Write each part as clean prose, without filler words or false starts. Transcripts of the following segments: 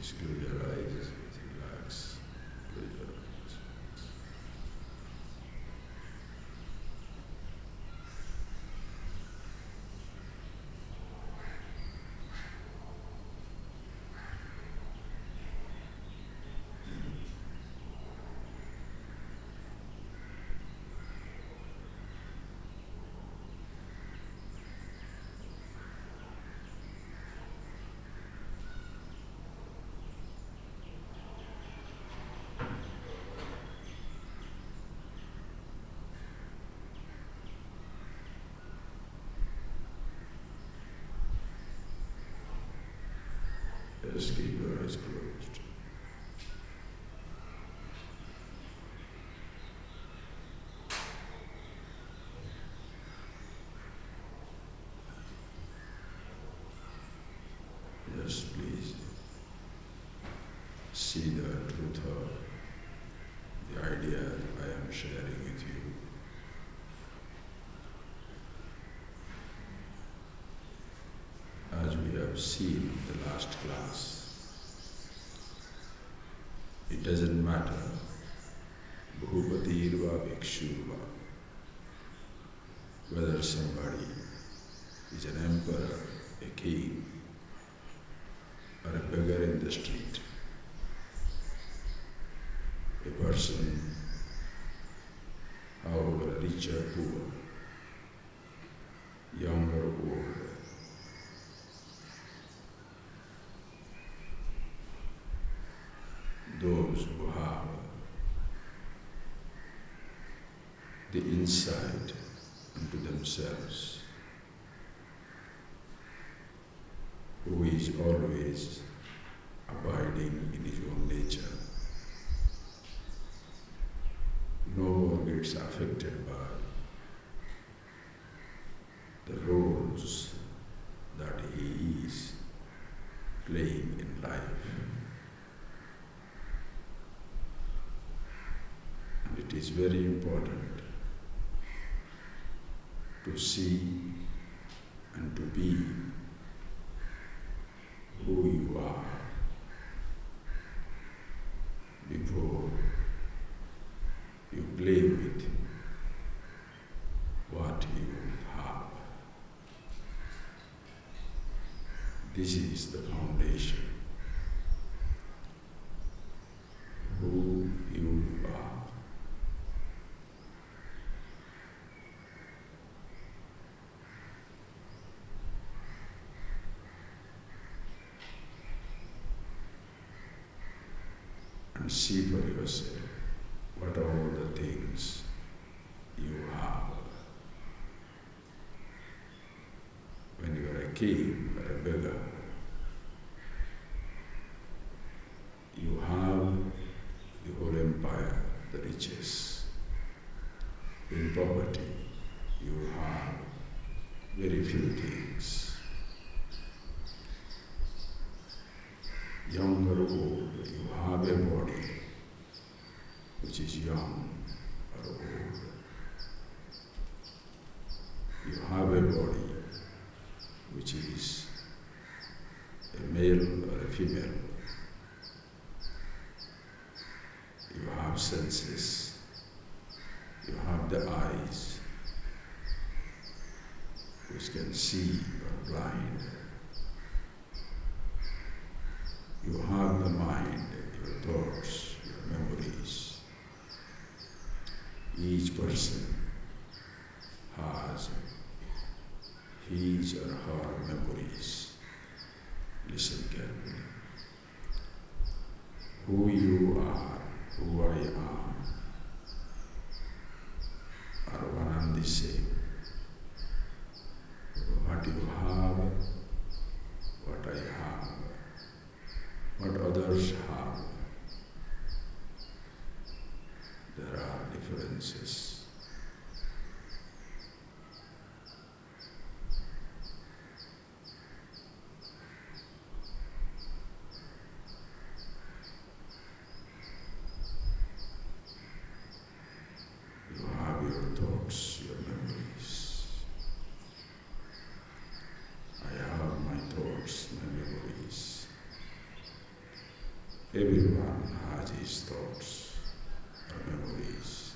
Please close your eyes, relax, close your eyes. Just keep your eyes closed. Just please see the truth of the idea I am sharing with you. As we have seen in the last class, it doesn't matter Bhupatirva Bhikshurva, whether somebody is an emperor, a king, or a beggar in the street, a person, however rich or poor, young or old, those who have the insight into themselves, who is always abiding in his own nature, no more gets affected by the roles that he is playing in life. And it is very important to see and to be who you are before you play with what you have. This is the foundation. Who you are. And see for yourself what are all the things you have. When you are a king or a beggar, you have the whole empire, the riches. In poverty, you have very few things. Young or old, you have a body which is young or old. You have a body which is a male or a female. You have senses. You have the eyes which can see or blind. You have the mind, your thoughts, your memories. Each person has his or her memories. Listen carefully. Who you are, who I am, are one and the same. What you have, what I have, what others have, there are differences. You have your thoughts, your memories. I have my thoughts, my memories. Everyone has his thoughts or memories,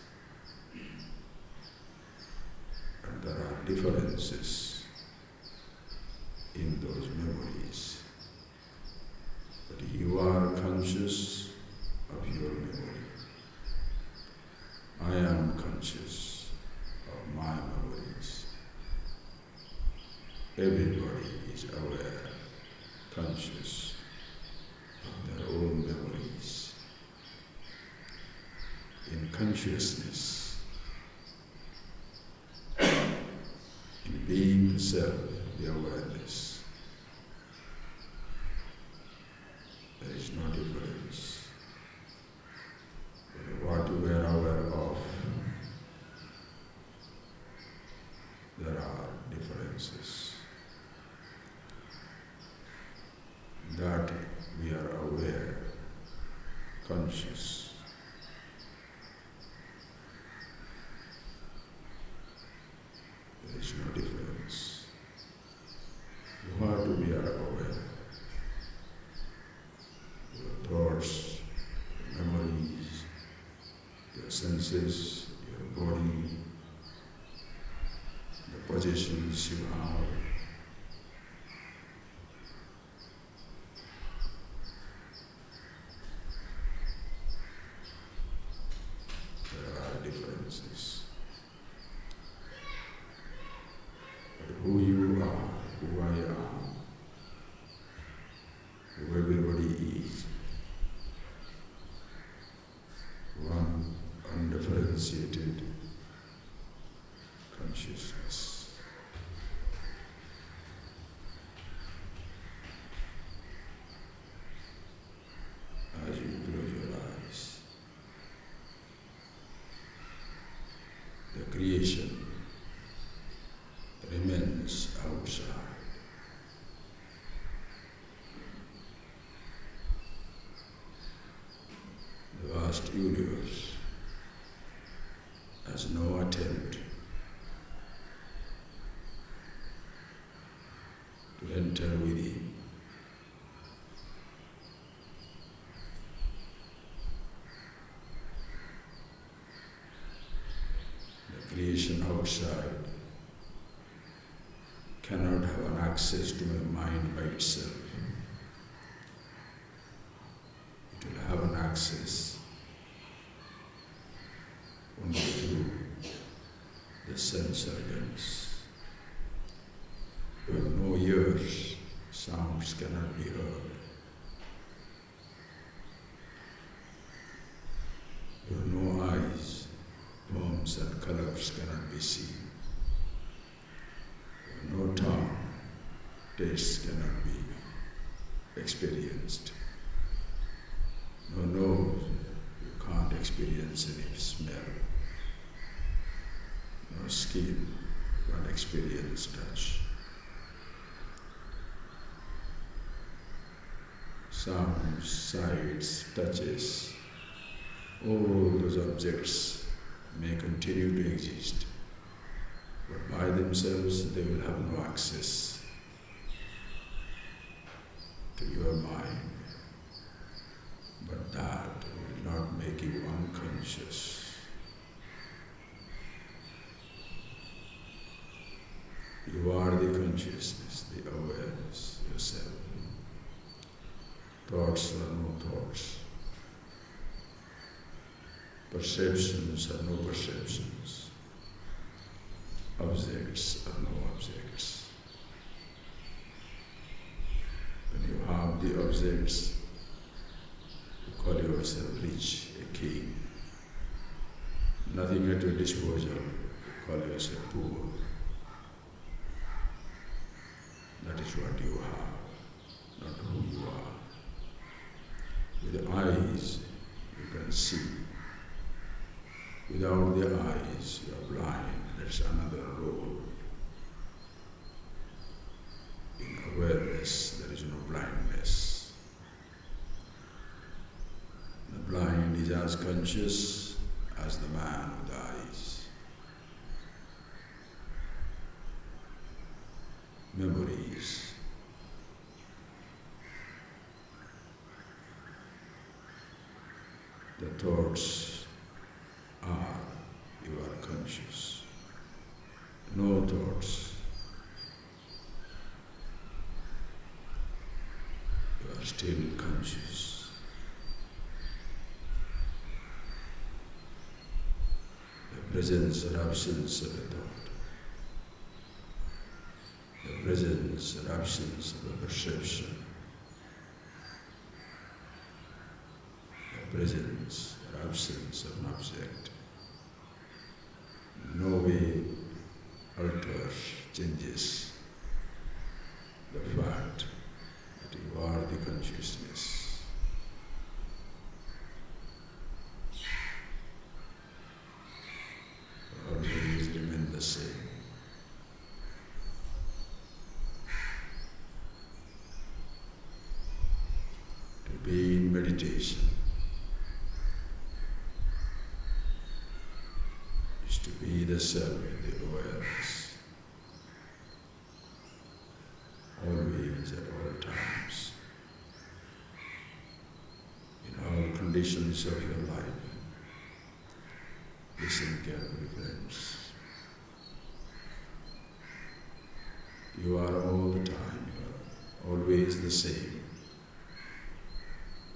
and there are differences in those memories. But you are conscious of your memory. I am conscious of my memories. Everybody is aware, conscious of their own memories. In consciousness, in being the self, the awareness, there is no difference. What you were aware of, there are differences. That we are aware, conscious. There is no difference. What we are aware, your thoughts, your memories, your senses, your body, the possessions you have, there are differences. But who you are, who I am, who everybody is, one undifferentiated consciousness. As you close your eyes, the creation remains outside. The vast universe has no attempt to enter within. The creation outside cannot have an access to a mind by itself. It will have an access only through the sense organs. With no ears, sounds cannot be heard. With no eyes, forms and colors cannot be seen. With no tongue, taste cannot be experienced. No nose, you can't experience any smell. No skin, you can't experience touch. Sounds, sights, touches, all those objects may continue to exist, but by themselves they will have no access to your mind. But that will not make you unconscious. You are the consciousness, the awareness, yourself. Thoughts are no thoughts. Perceptions are no perceptions. Objects are no objects. When you have the objects, you call yourself rich, a king. Nothing at your disposal, you call yourself poor. That is what you have, not who you are. With the eyes, you can see. Without the eyes, you are blind. That's another role. In awareness, there is no blindness. The blind is as conscious as the man with eyes. Memories. thoughts are, you are conscious. No thoughts, you are still conscious. The presence or absence of a thought, the presence or absence of a perception, the presence or absence of an object, in no way alters, changes the fact that you are the consciousness. Always remain the same. To be in meditation is to be the self, the awareness, always at all times, in all conditions of your life. Listen carefully, friends. You are all the time, you are always the same,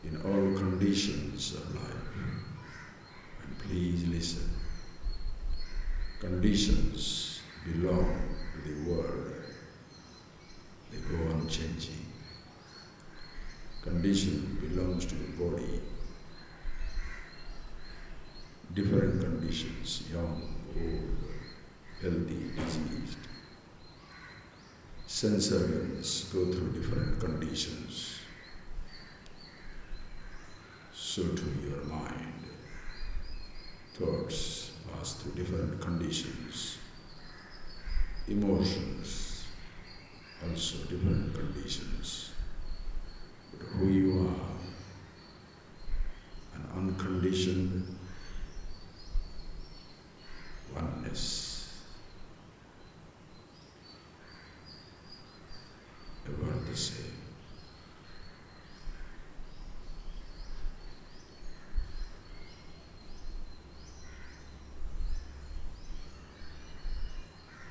in all conditions of life. And please listen. Conditions belong to the world. They go on changing. Condition belongs to the body. Different conditions, young, old, healthy, diseased. Sense organs go through different conditions. So too your mind. Thoughts pass through different conditions. Emotions, also different conditions. But who you are, an unconditioned oneness, ever the same.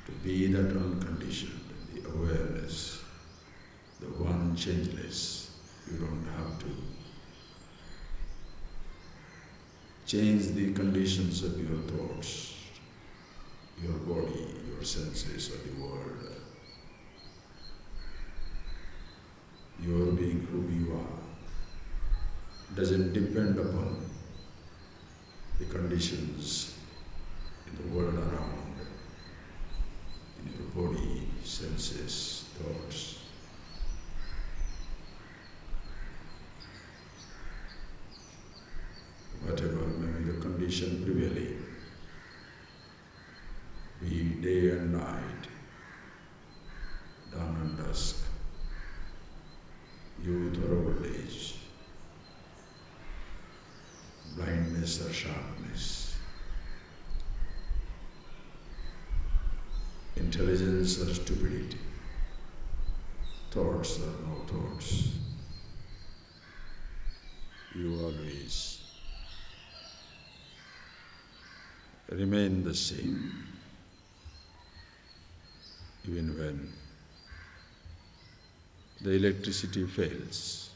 To be that unconditioned, the awareness, the one changeless, you don't have to change the conditions of your thoughts, your body, your senses, or the world. Your being who you are doesn't depend upon the conditions in the world around, in your body, senses, thoughts. Whatever may be the condition prevailing, be day and night, dawn and dusk, youth or old age, blindness or sharpness, intelligence or stupidity, thoughts or no thoughts, you always remain the same, even when the electricity fails.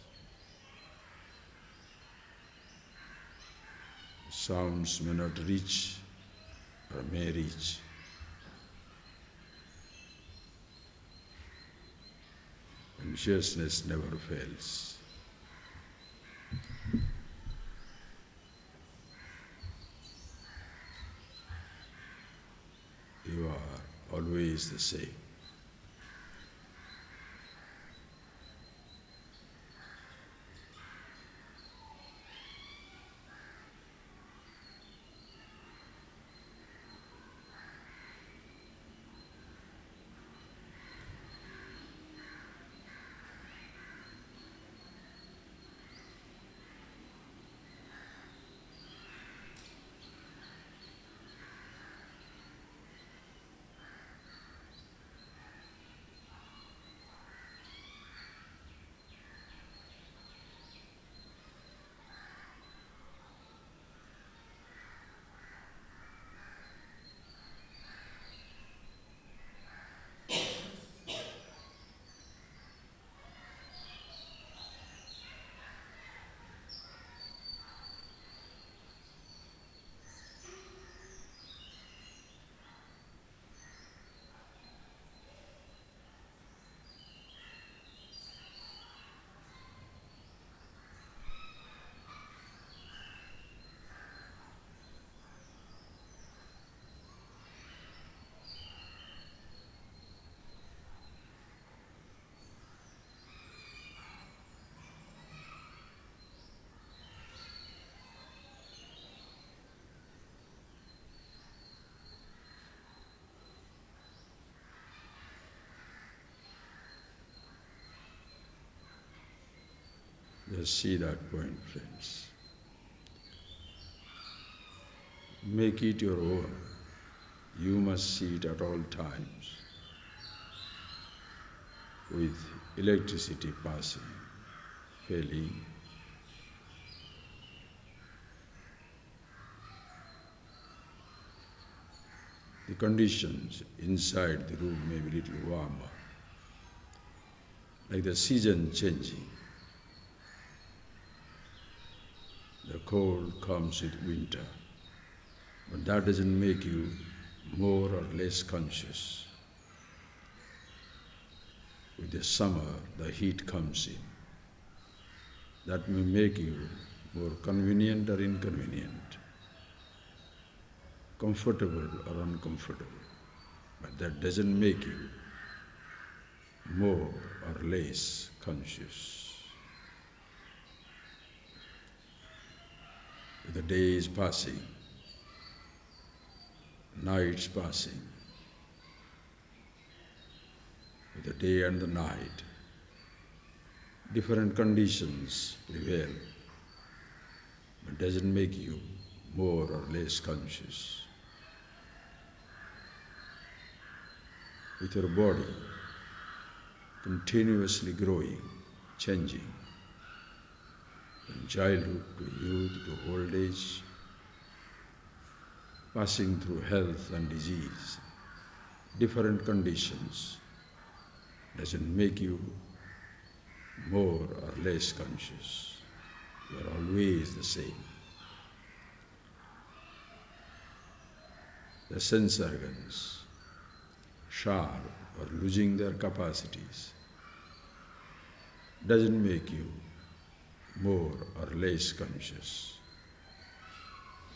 Sounds may not reach or may reach. Consciousness never fails. You are always the same. Just see that point, friends. Make it your own. You must see it at all times with electricity passing, failing. The conditions inside the room may be a little warmer, like the season changing. The cold comes with winter, but that doesn't make you more or less conscious. With the summer, the heat comes in. That may make you more convenient or inconvenient, comfortable or uncomfortable, but that doesn't make you more or less conscious. The day is passing, night's passing. With the day and the night, different conditions prevail, but doesn't make you more or less conscious. With your body continuously growing, changing, from childhood to youth to old age, passing through health and disease, different conditions, doesn't make you more or less conscious. You are always the same. The sense organs, sharp or losing their capacities, doesn't make you more or less conscious.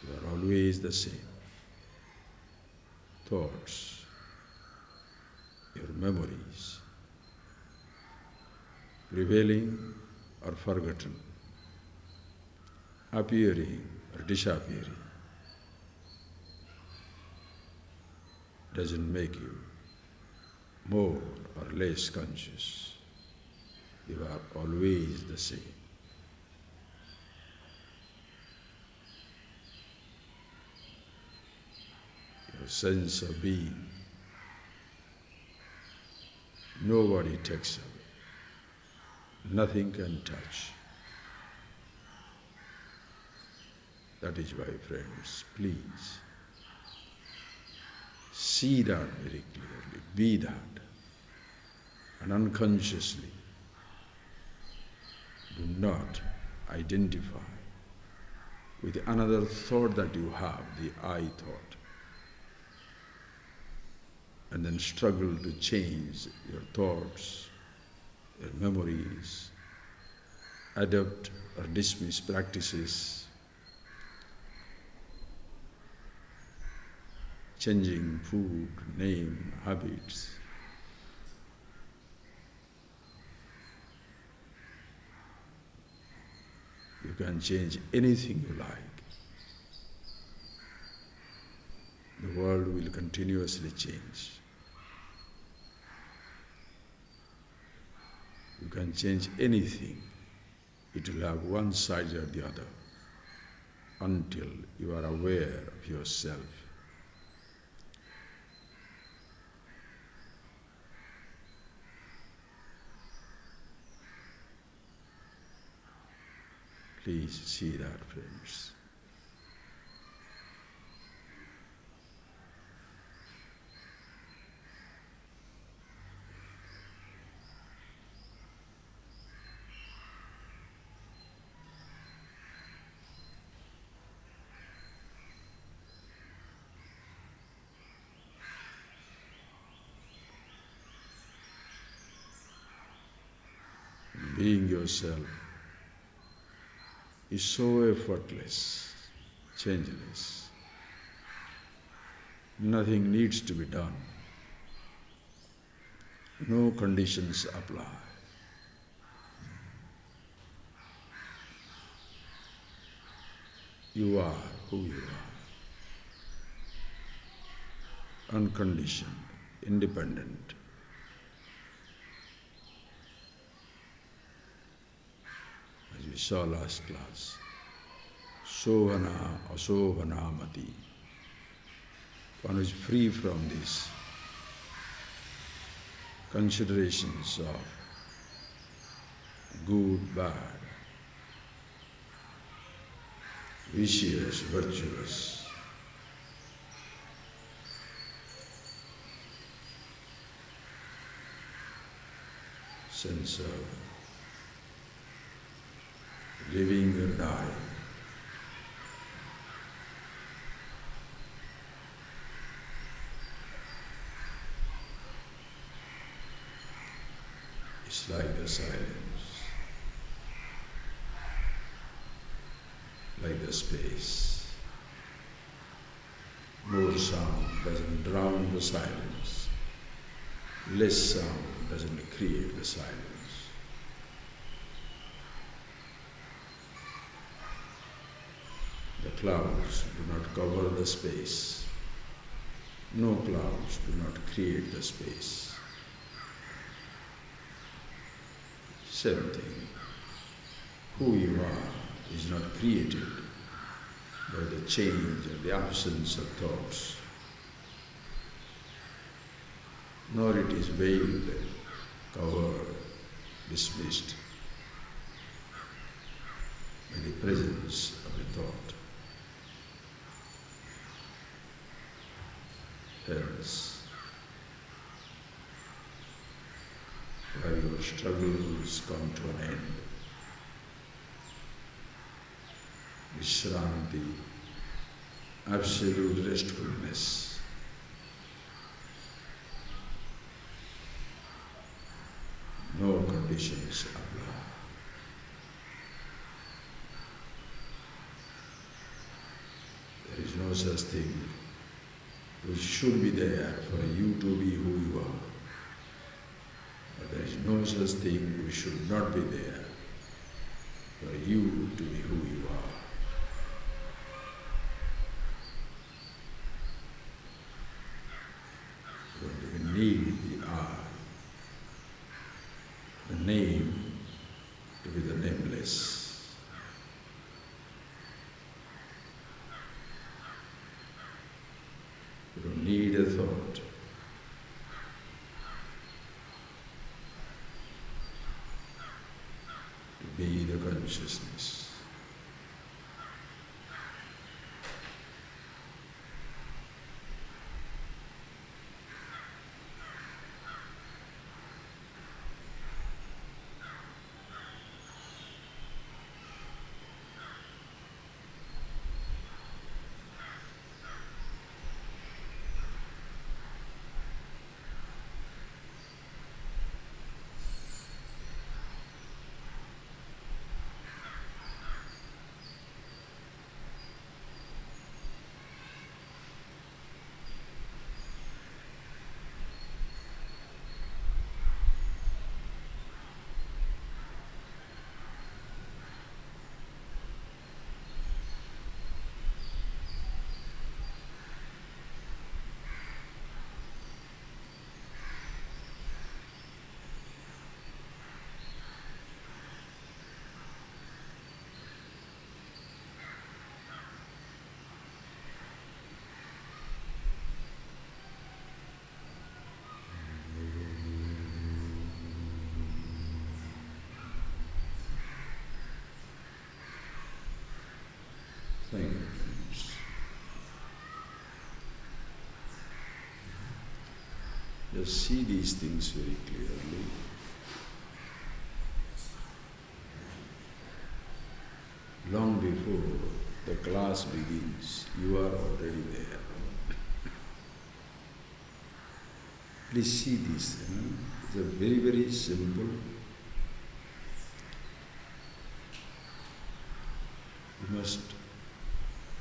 You are always the same. Thoughts, your memories, prevailing or forgotten, appearing or disappearing, doesn't make you more or less conscious. You are always the same. Your sense of being, nobody takes away, nothing can touch. That is why, friends, please see that very clearly, be that, and unconsciously do not identify with another thought that you have, the I thought, and then struggle to change your thoughts, your memories, adopt or dismiss practices, changing food, name, habits. You can change anything you like. The world will continuously change. You can change anything. It will have one side or the other until you are aware of yourself. Please see that, friends. Being yourself is so effortless, changeless. Nothing needs to be done. No conditions apply. You are who you are. Unconditioned, independent. As we we saw last class. Sovana, Asovanamati. One is free from these considerations of good, bad, vicious, virtuous. Sense of living or dying. It's like the silence, like the space. More sound doesn't drown the silence. Less sound doesn't create the silence. The clouds do not cover the space. No clouds do not create the space. Same thing. Who you are is not created by the change or the absence of thoughts, nor it is veiled, covered, dismissed by the presence of a thought. Hence, where your struggles come to an end, Vishranti, absolute restfulness, no conditions apply. There is no such thing which should be there for you to be who you are. But there is no such thing which should not be there for you to be who you are. You don't even need the I, the name, to be the nameless. You don't need a thought. To be the consciousness. Thank you, friends. Just see these things very clearly. Long before the class begins, you are already there. Please see this. It's a very, very simple. You must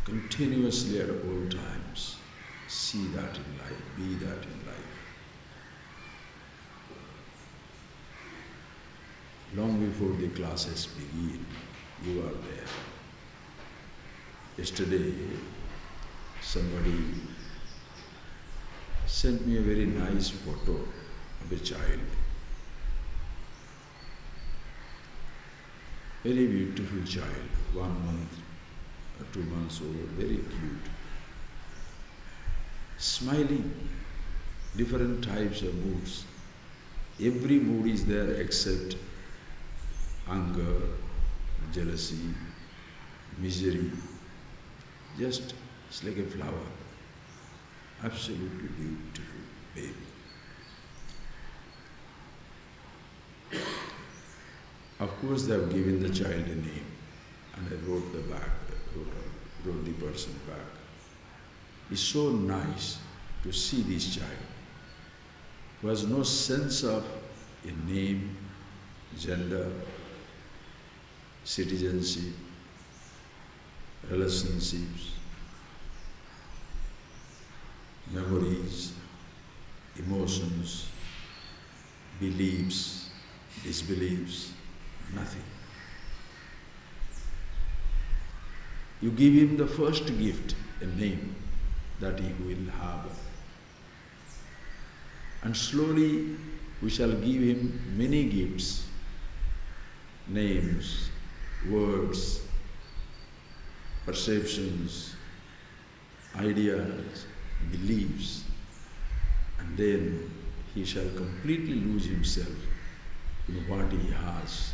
continuously at all times see that in life, be that in life. Long before the classes begin, you are there. Yesterday, somebody sent me a very nice photo of a child. Very beautiful child, 1 month or 2 months old, very cute. Smiling, different types of moods. Every mood is there except anger, jealousy, misery. Just, it's like a flower. Absolutely beautiful baby. Of course, they have given the child a name, and I wrote the person back. It's so nice to see this child who has no sense of a name, gender, citizenship, relationships, memories, emotions, beliefs, disbeliefs, nothing. You give him the first gift, a name that he will have. And slowly we shall give him many gifts, names, words, perceptions, ideas, beliefs, and then he shall completely lose himself in what he has.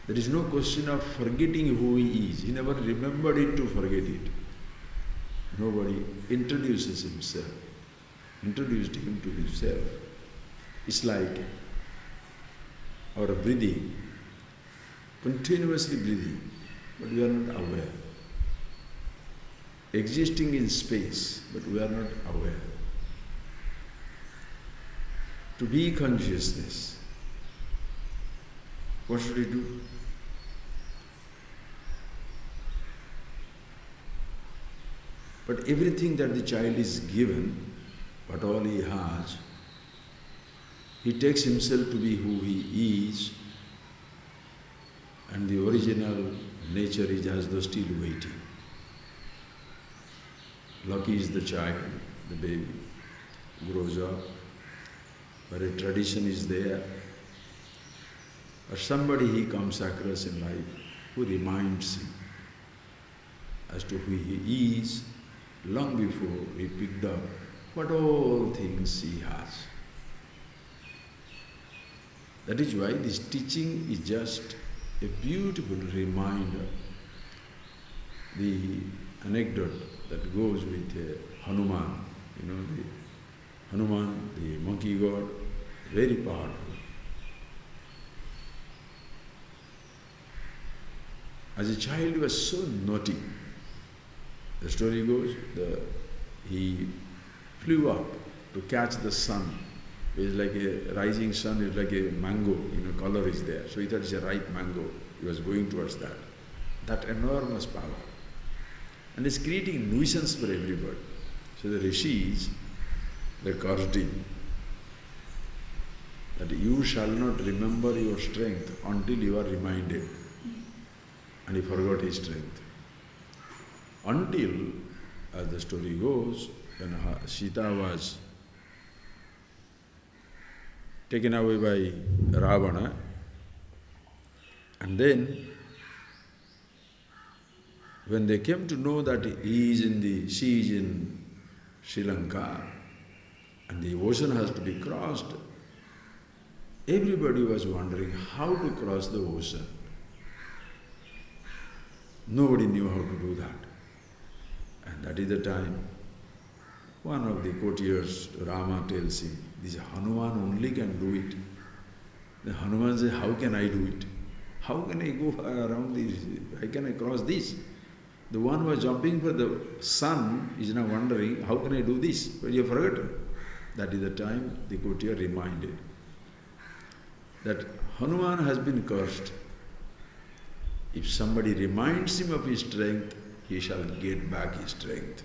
There is no question of forgetting who he is. He never remembered it to forget it. Nobody introduced him to himself. It's like our breathing, continuously breathing, but we are not aware. Existing in space, but we are not aware. To be consciousness, what should we do? But everything that the child is given, what all he has, he takes himself to be who he is, and the original nature is as though still waiting. Lucky is the child, the baby, grows up, but a tradition is there, or somebody he comes across in life who reminds him as to who he is long before he picked up what all things he has. That is why this teaching is just a beautiful reminder. The anecdote that goes with Hanuman, the Hanuman, the monkey god, very powerful. As a child, he was so naughty. The story goes, he flew up to catch the sun. It's like a rising sun, it's like a mango, color is there. So he thought it's a ripe mango. He was going towards that. That enormous power. And it's creating nuisance for everybody. So the rishis, they cursed him that you shall not remember your strength until you are reminded. And he forgot his strength. Until, as the story goes, when Sita was taken away by Ravana, and then when they came to know that she is in Sri Lanka, and the ocean has to be crossed, everybody was wondering how to cross the ocean. Nobody knew how to do that. And that is the time one of the courtiers, Rama, tells him, this Hanuman only can do it. The Hanuman says, how can I do it? How can I go around this? How can I cross this? The one who was jumping for the sun is now wondering, how can I do this? But you have forgotten. That is the time the courtier reminded that Hanuman has been cursed. If somebody reminds him of his strength, he shall get back his strength.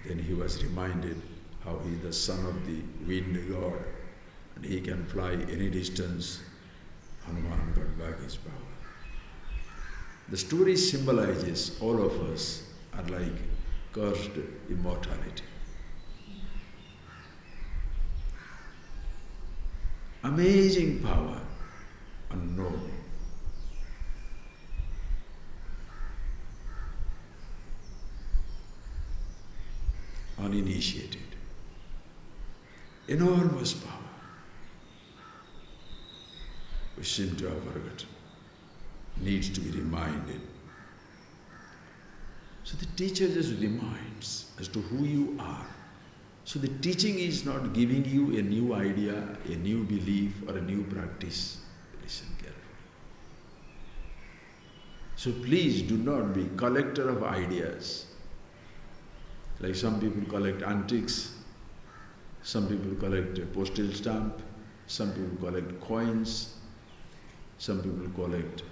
Then he was reminded how he is the son of the wind god and he can fly any distance. Hanuman got back his power. The story symbolizes all of us are like cursed immortality. Amazing power. unknown. Uninitiated. Enormous power. We seem to have forgotten. Needs to be reminded. So the teacher just reminds as to who you are. So the teaching is not giving you a new idea, a new belief, or a new practice. Listen carefully. So please do not be collector of ideas. Like some people collect antiques, some people collect a postal stamp, some people collect coins, some people collect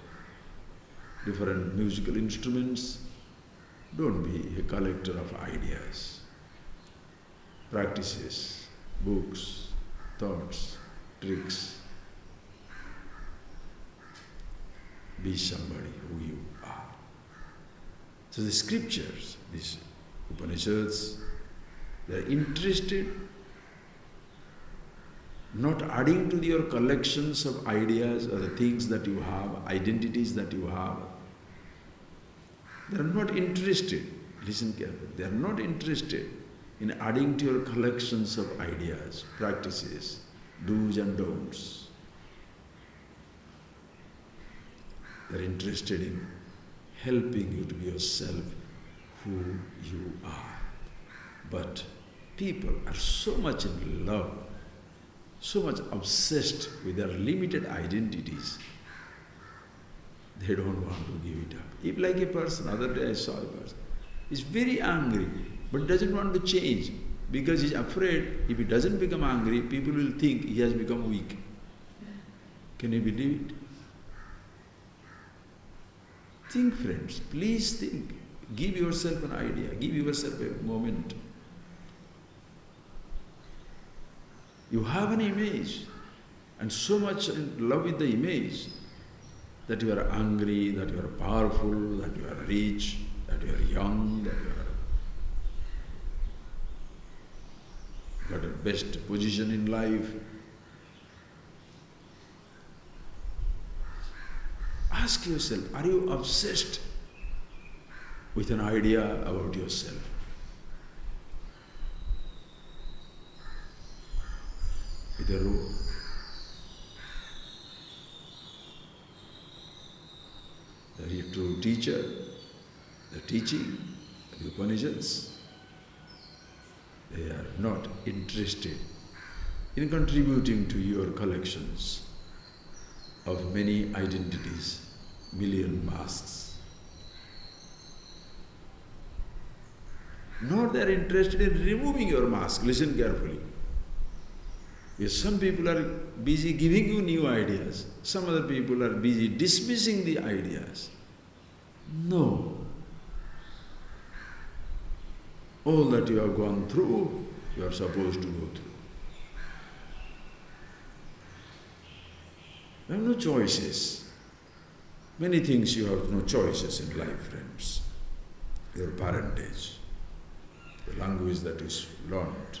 different musical instruments. Don't be a collector of ideas, practices, books, thoughts, tricks. Be somebody who you are. So the scriptures, these Upanishads, they are interested not adding to your collections of ideas or the things that you have, identities that you have. They are not interested, listen carefully, they are not interested in adding to your collections of ideas, practices, do's and don'ts. They are interested in helping you to be yourself, who you are. But people are so much in love, so much obsessed with their limited identities, they don't want to give it up. If like a person, other day I saw a person, is very angry, but doesn't want to change because he's afraid if he doesn't become angry, people will think he has become weak. Can you believe it? Think, friends, please think. Give yourself an idea, give yourself a moment. You have an image, and so much in love with the image that you are angry, that you are powerful, that you are rich, that you are young, that you are got a best position in life. Ask yourself, are you obsessed with an idea about yourself? With a role? The true teacher, the teaching, the Upanishads, they are not interested in contributing to your collections of many identities, million masks. Nor they are interested in removing your mask. Listen carefully. Yes, some people are busy giving you new ideas. Some other people are busy dismissing the ideas. No. All that you have gone through, you are supposed to go through. You have no choices. Many things you have no choices in life, friends. Your parentage, the language that is learned,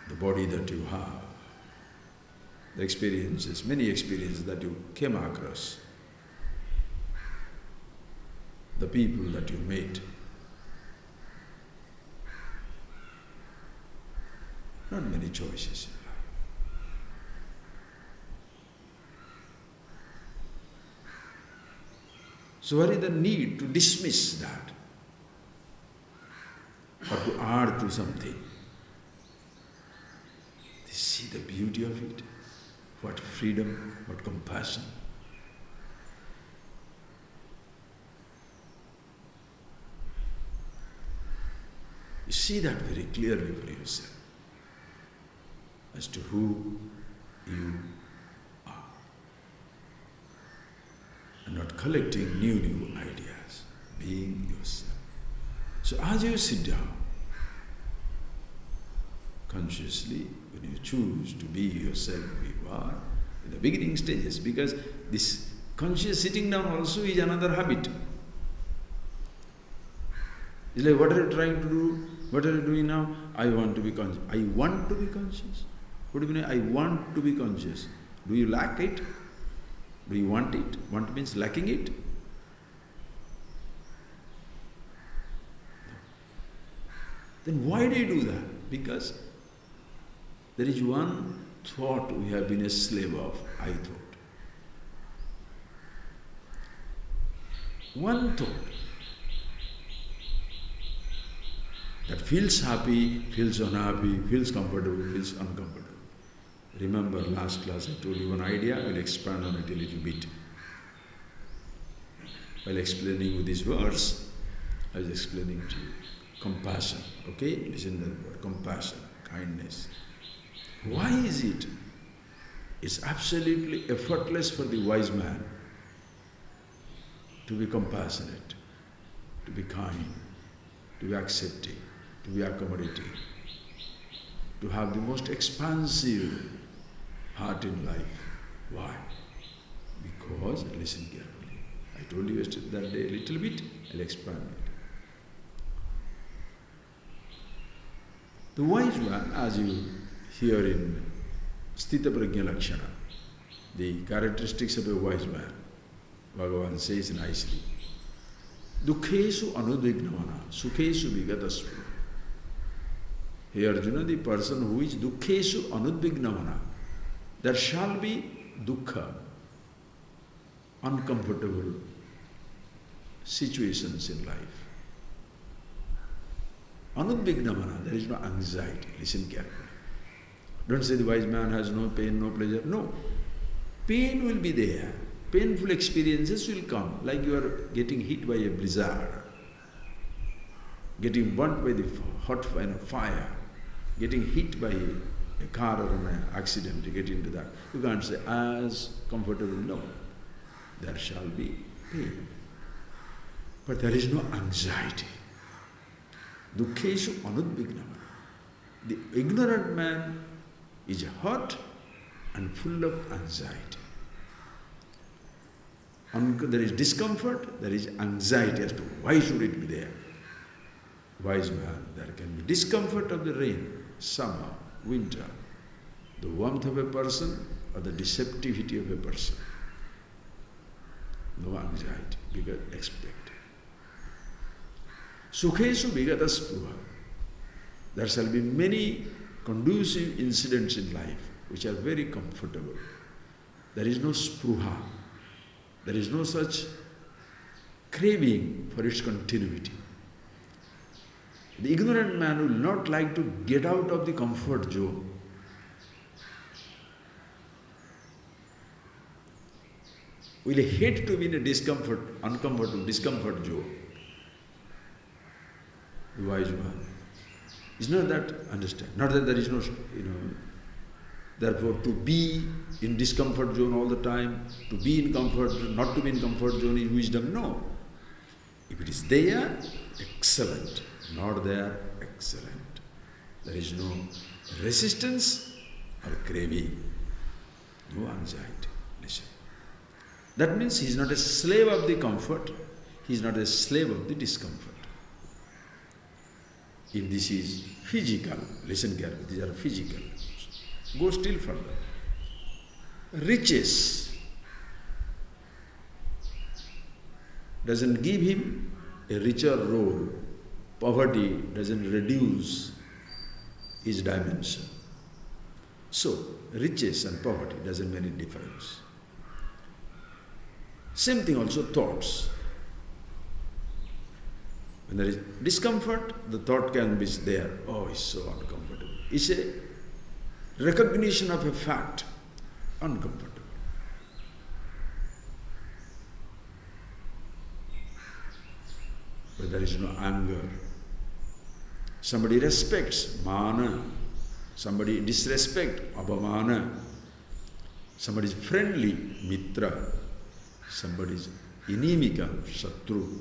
the body that you have, the experiences, many experiences that you came across, the people that you met. Not many choices in life. So what is the need to dismiss that or to add to something? See the beauty of it. What freedom, what compassion. You see that very clearly for yourself as to who you are. And not collecting new ideas, being yourself. So as you sit down, consciously, when you choose to be yourself who you are, in the beginning stages, because this conscious sitting down also is another habit. It's like, what are you trying to do? What are you doing now? I want to be conscious. I want to be conscious. What do you mean, I want to be conscious? Do you lack it? Do you want it? Want means lacking it? Then why do you do that? Because there is one thought we have been a slave of, I thought. One thought that feels happy, feels unhappy, feels comfortable, feels uncomfortable. Remember last class I told you one idea, I will expand on it a little bit. While explaining you this verse, I was explaining to you compassion, okay? Listen to the word, compassion, kindness. Why is it? It's absolutely effortless for the wise man to be compassionate, to be kind, to be accepting, to be accommodating, to have the most expansive heart in life. Why? Because, listen carefully, I told you yesterday that day a little bit, I'll expand it. The wise one, as you hear in Sthita Prajna Lakshana, the characteristics of a wise man, Bhagavan says nicely, Dukkhesu anudvignavana, sukhesu vigatasva. Here Arjuna, the person who is Dukkhesu anudvignavana, there shall be dukkha, uncomfortable situations in life. Anudvignavana, there is no anxiety. Listen carefully. Don't say the wise man has no pain, no pleasure. No. Pain will be there. Painful experiences will come, like you are getting hit by a blizzard, getting burnt by the hot fire, getting hit by a car or an accident, you get into that. You can't say, as comfortable, no. There shall be pain. But there is no anxiety. Dukkhesu anudvignavana. The ignorant man is hurt and full of anxiety. There is discomfort, there is anxiety as to why should it be there. Wise man, there can be discomfort of the rain, summer, winter, the warmth of a person or the deceptivity of a person. No anxiety, because expected. Sukhesu vigata spruha. There shall be many conducive incidents in life which are very comfortable. There is no spruha. There is no such craving for its continuity. The ignorant man will not like to get out of the comfort zone. Will hate to be in a discomfort, uncomfortable, discomfort zone. The wise one is not that, understand, not that there is no, therefore to be in discomfort zone all the time, to be in comfort, not to be in comfort zone is wisdom, no. If it is there, excellent. Not there, excellent. There is no resistance or craving, no anxiety. Listen. That means he is not a slave of the comfort, he is not a slave of the discomfort. If this is physical, listen carefully, these are physical. Go still further. Riches doesn't give him a richer role. Poverty doesn't reduce his dimension. So, riches and poverty doesn't make any difference. Same thing also thoughts. When there is discomfort, the thought can be there. Oh, it's so uncomfortable. It's a recognition of a fact. Uncomfortable. But there is no anger. Somebody respects, mana. Somebody disrespect, abhamana. Somebody is friendly, mitra. Somebody is inimical, shatru.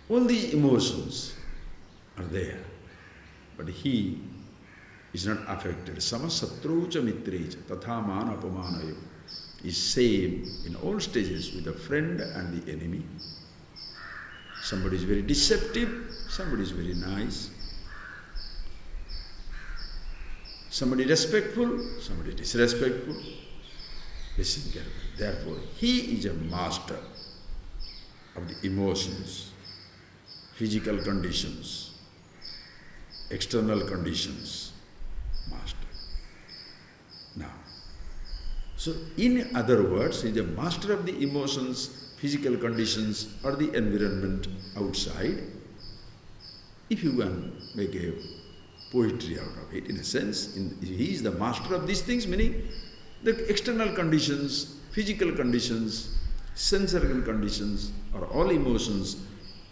All these emotions are there. But he is not affected. Sama satrucha mitrecha, tatha mana apamanayo is same in all stages with the friend and the enemy. Somebody is very deceptive, somebody is very nice. Somebody respectful, somebody disrespectful. Listen carefully. Therefore, he is a master of the emotions, physical conditions, external conditions. Master. Now, so in other words, he is a master of the emotions, physical conditions, or the environment outside. If you can make a poetry out of it, in a sense, he is the master of these things, meaning the external conditions, physical conditions, sensorial conditions, or all emotions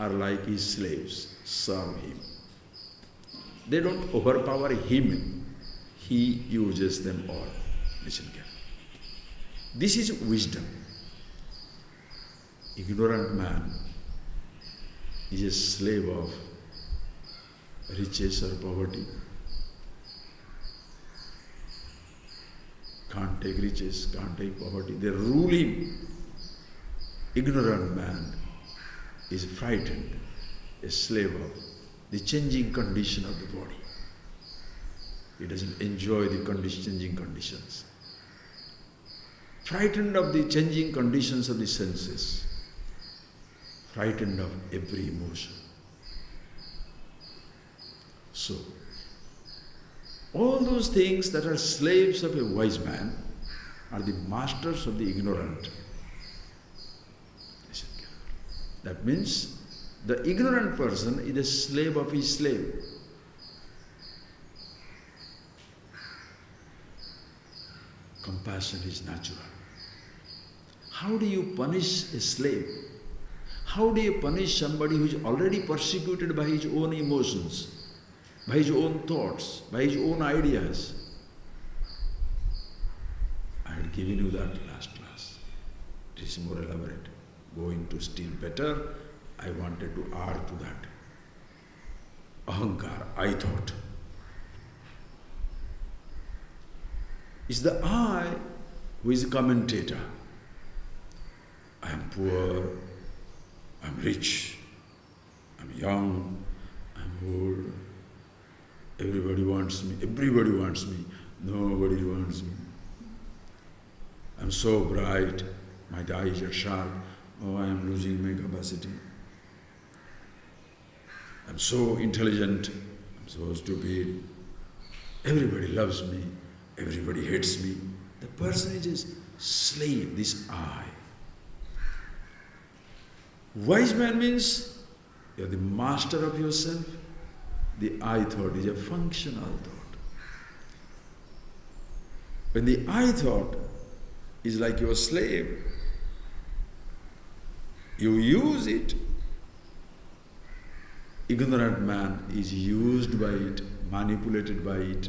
are like his slaves, serve him. They don't overpower him, he uses them all. Listen carefully. This is wisdom. Ignorant man is a slave of riches or poverty. Can't take riches, can't take poverty. They rule him. Ignorant man is frightened, a slave of the changing condition of the body. He doesn't enjoy the changing conditions. Frightened of the changing conditions of the senses. Frightened of every emotion. So, all those things that are slaves of a wise man are the masters of the ignorant. That means the ignorant person is a slave of his slave. Compassion is natural. How do you punish a slave? How do you punish somebody who is already persecuted by his own emotions, by his own thoughts, by his own ideas? I had given you that last class. It is more elaborate. Going to still better, I wanted to add to that. Ahankar, I thought, is the I who is a commentator. I am poor, I am rich, I am young, I am old. Everybody wants me, nobody wants me. I am so bright, my eyes are sharp. Oh, I am losing my capacity. I am so intelligent, I am so stupid. Everybody loves me, everybody hates me. The person is a slave, this I. Wise man means you are the master of yourself. The I thought is a functional thought. When the I thought is like your slave, you use it. Ignorant man is used by it, manipulated by it,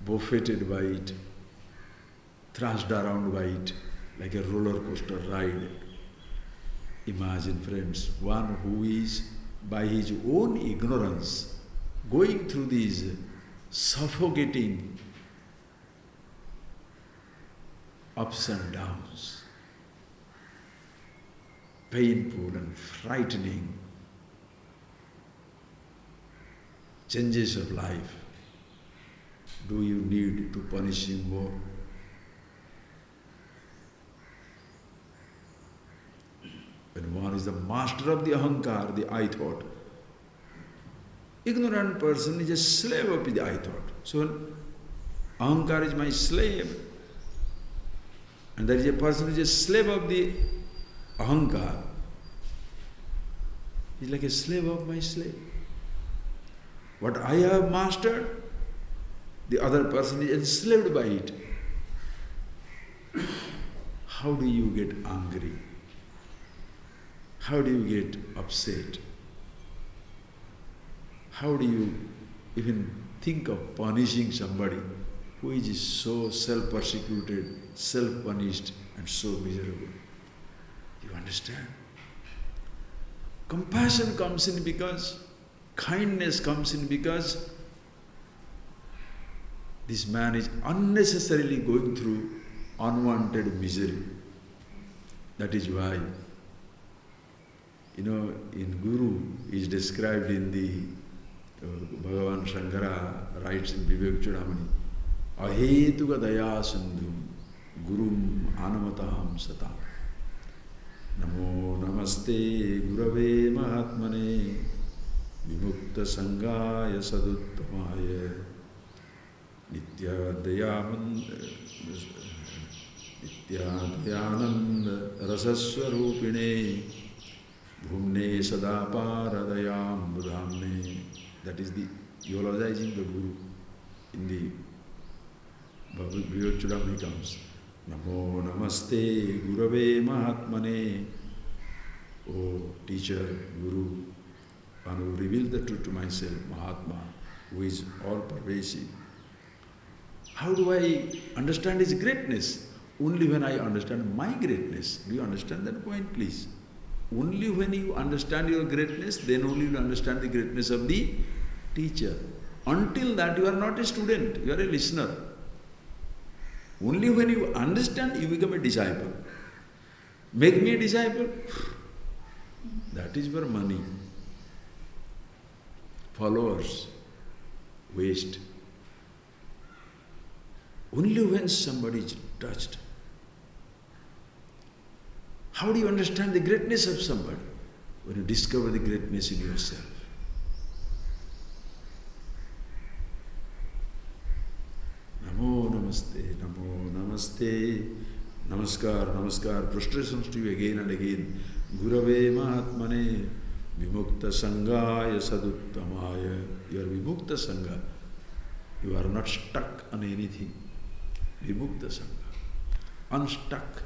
buffeted by it, thrashed around by it, like a roller coaster ride. Imagine, friends, one who is by his own ignorance going through these suffocating ups and downs, painful and frightening changes of life. Do you need to punish him more? When one is the master of the ahankar, the I thought, ignorant person is a slave of the I thought. So when ahankar is my slave, and there is a person who is a slave of the ahankar, he is like a slave of my slave. What I have mastered, the other person is enslaved by it. How do you get angry? How do you get upset? How do you even think of punishing somebody who is so self-persecuted, self-punished, and so miserable? You understand? Compassion comes in because, kindness comes in because this man is unnecessarily going through unwanted misery. That is why, in Guru is described in the Bhagavan Shankara writes in Vivek Chudamani, Ahetuka daya sandhum gurum Jnanamatam Satam. Namo Namaste Gurave Mahatmane Vimukta Sangaya Saduttamaya Nityadananda Rasaswarupine Bhumne Sadaparadayam Budhamne. That is the eulogizing the Guru in the Bhagavad Chudamani comes. Namo Namaste Gurave Mahatmane. O teacher, Guru, one who revealed the truth to myself, Mahatma, who is all pervasive. How do I understand his greatness? Only when I understand my greatness. Do you understand that point, please? Only when you understand your greatness, then only you understand the greatness of the teacher. Until that, you are not a student, you are a listener. Only when you understand, you become a disciple. Make me a disciple? That is for money. Followers, waste. Only when somebody is touched. How do you understand the greatness of somebody? When you discover the greatness in yourself. Namo Namaste, Namo Namaste, Namaskar, Namaskar, prostrations to you again and again. Gurave Mahatmane, Vimukta Sangaya Saduttamaya. You are Vimukta Sangha. You are not stuck on anything. Vimukta Sangha. Unstuck,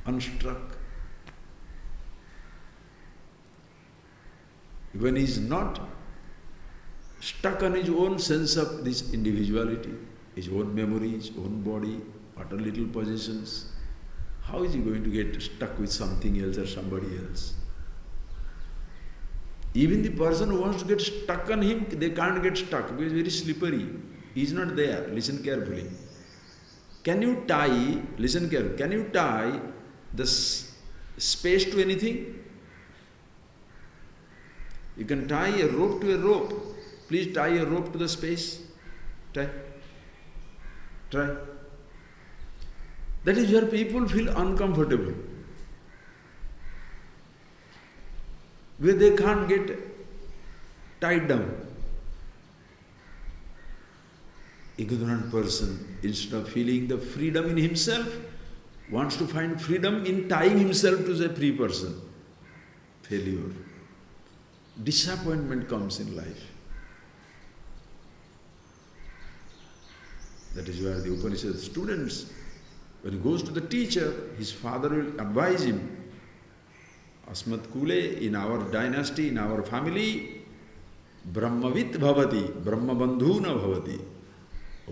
unstruck. When he is not stuck on his own sense of this individuality, his own memory, his own body, what are little possessions, how is he going to get stuck with something else or somebody else? Even the person who wants to get stuck on him, they can't get stuck because it's very slippery. He is not there. Listen carefully. Can you tie, listen carefully, can you tie the space to anything? You can tie a rope to a rope. Please tie a rope to the space. Try. Try. That is where people feel uncomfortable. Where they can't get tied down. Ignorant person, instead of feeling the freedom in himself, wants to find freedom in tying himself to the free person. Failure. Disappointment comes in life. That is where the Upanishad students, when he goes to the teacher, his father will advise him, Asmat Kule, in our dynasty, in our family, Brahmavit bhavati, Brahmabandhuna bhavati.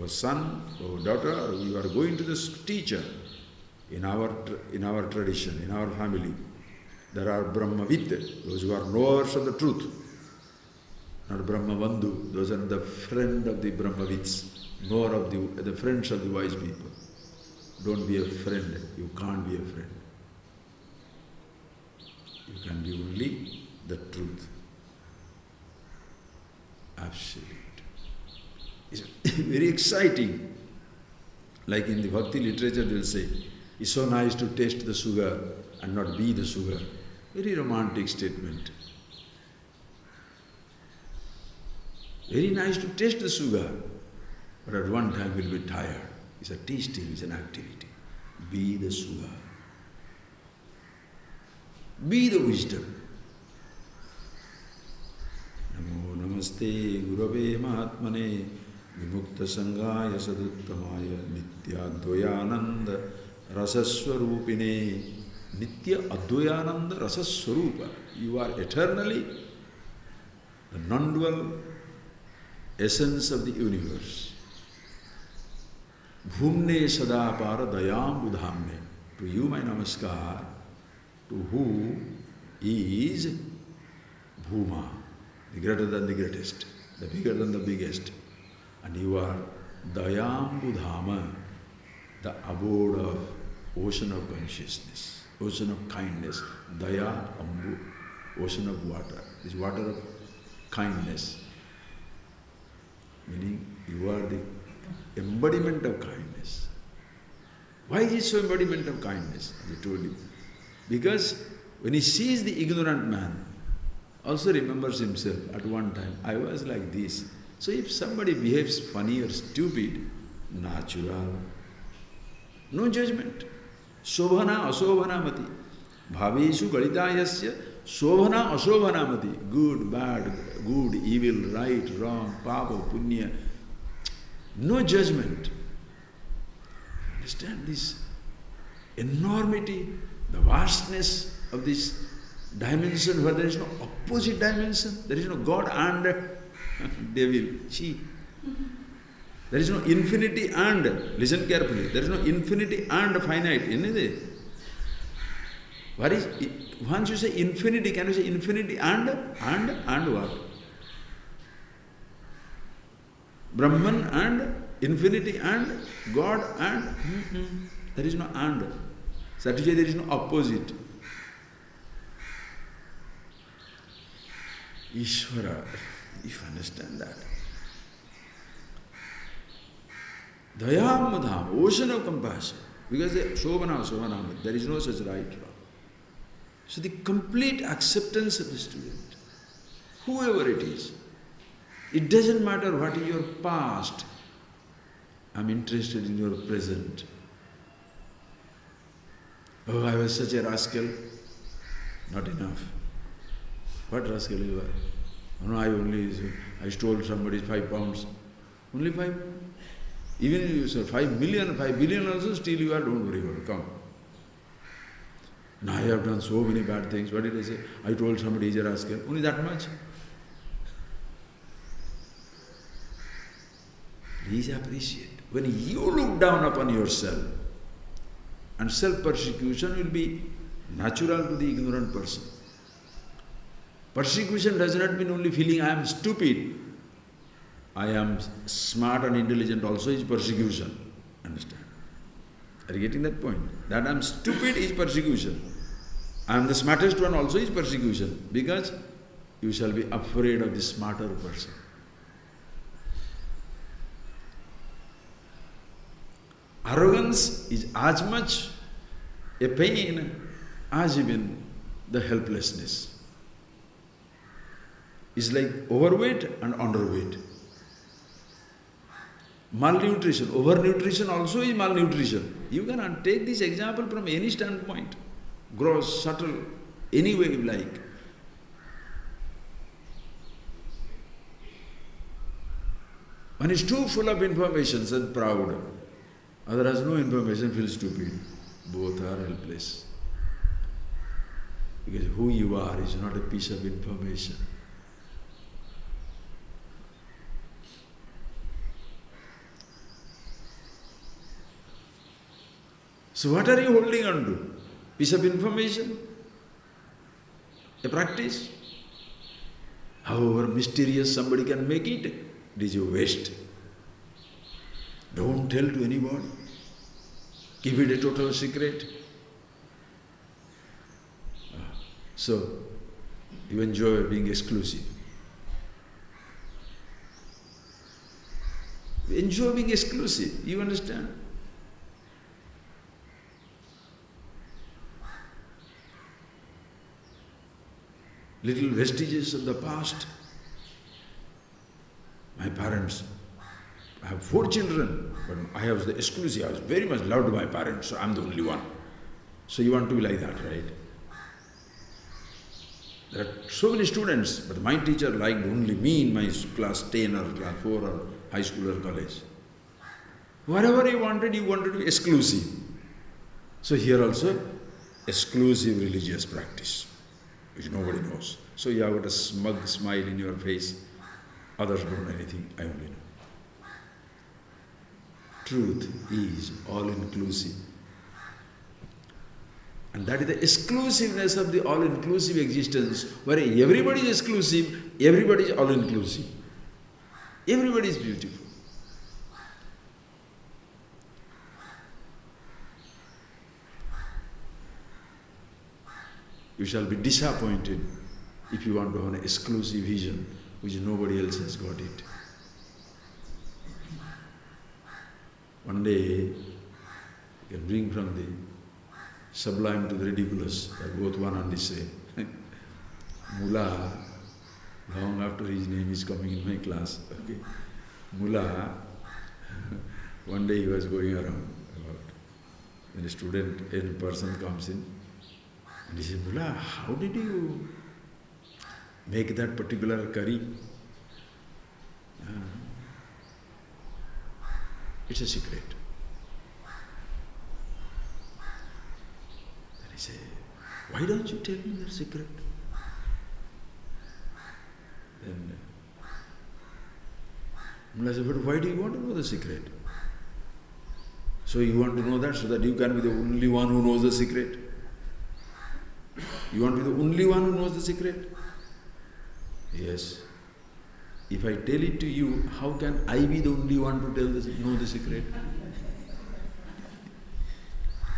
O son, O daughter, you are going to this teacher. In our tradition, in our family, there are Brahmavit, those who are knowers of the truth. Not Brahmabandhu, those are the friend of the Brahmavits, knower of the friends of the wise people. Don't be a friend, you can't be a friend. You can be only the truth. Absolute. It's very exciting. Like in the Bhakti literature they will say, it's so nice to taste the sugar and not be the sugar. Very romantic statement. Very nice to taste the sugar, but at one time we'll be tired. It's a tasting, it's an activity. Be the sugar. Be the wisdom. Namo Namaste Gurave Mahatmane Vimukta Sangaya Saduttamaya Nitya Advayananda Rasaswarupine. Nitya Advayananda Rasaswarupa. You are eternally the non-dual essence of the universe. Bhumne Sadapara Dayam Budhamne. To you my namaskar, to who is Bhuma, the greater than the greatest, the bigger than the biggest. And you are Dayam Budhama, the abode of ocean of consciousness, ocean of kindness. Daya Ambu, ocean of water. This water of kindness. Meaning you are the embodiment of kindness. Why is he so embodiment of kindness? As I told you. Because when he sees the ignorant man, also remembers himself at one time, I was like this. So if somebody behaves funny or stupid, natural, no judgment. Shobhana asobhanamati. Bhaveshu galitayasya shobhana asobhanamati. Good, bad, good, evil, right, wrong, papa, punya. No judgment. Understand this enormity, the vastness of this dimension where there is no opposite dimension. There is no God and devil. Chi. There is no infinity and, listen carefully, there is no infinity and finite. Anything. What is, once you say infinity, can you say infinity and what? Brahman and, infinity and, God and, there is no and. Satisfy, there is no opposite. Ishvara, if you understand that. Dayam madham, ocean of compassion. Because Shobhana, there is no such right wrong. So the complete acceptance of the student, whoever it is, it doesn't matter what is your past, I'm interested in your present. Oh, I was such a rascal. Not enough. What rascal you are? Oh, no, I stole somebody's 5 pounds. Only 5? Even if you say 5 million, 5 billion also, still you are, don't worry about it, come. Now I have done so many bad things. What did I say? I told somebody he's a rascal. Only that much. Please appreciate. When you look down upon yourself, and self-persecution will be natural to the ignorant person. Persecution does not mean only feeling I am stupid. I am smart and intelligent also is persecution. Understand? Are you getting that point? That I am stupid is persecution. I am the smartest one also is persecution. Because you shall be afraid of the smarter person. Arrogance is as much a pain as even the helplessness. It's like overweight and underweight. Malnutrition, overnutrition also is malnutrition. You can take this example from any standpoint. Gross, subtle, any way you like. One is too full of information and proud. Other has no information, feels stupid. Both are helpless. Because who you are is not a piece of information. So what are you holding on to? Piece of information? A practice? However mysterious somebody can make it, it is a waste. Don't tell to anybody. Keep it a total secret. So, you enjoy being exclusive. Enjoy being exclusive, you understand? Little vestiges of the past. My parents, I have 4 children, but I was the exclusive. I was very much loved by my parents, so I'm the only one. So you want to be like that, right? There are so many students, but my teacher liked only me in my class 10 or class 4 or high school or college. Whatever you wanted to be exclusive. So here also, exclusive religious practice, which nobody knows. So you have got a smug smile in your face. Others don't know anything, I only know. Truth is all-inclusive. And that is the exclusiveness of the all-inclusive existence, where everybody is exclusive, everybody is all-inclusive. Everybody is beautiful. You shall be disappointed if you want to have an exclusive vision, which nobody else has got it. One day, You can bring from the sublime to the ridiculous. They are both one and the same. Mullah, long after his name is coming in my class. Okay. Mullah, one day he was going around about when a student, a person comes in, and he says, Mullah, how did you make that particular curry? It's a secret. Then he said, why don't you tell me the secret? Then Mullah said, but why do you want to know the secret? So you want to know that so that you can be the only one who knows the secret? You want to be the only one who knows the secret? Yes. If I tell it to you, how can I be the only one to know the secret?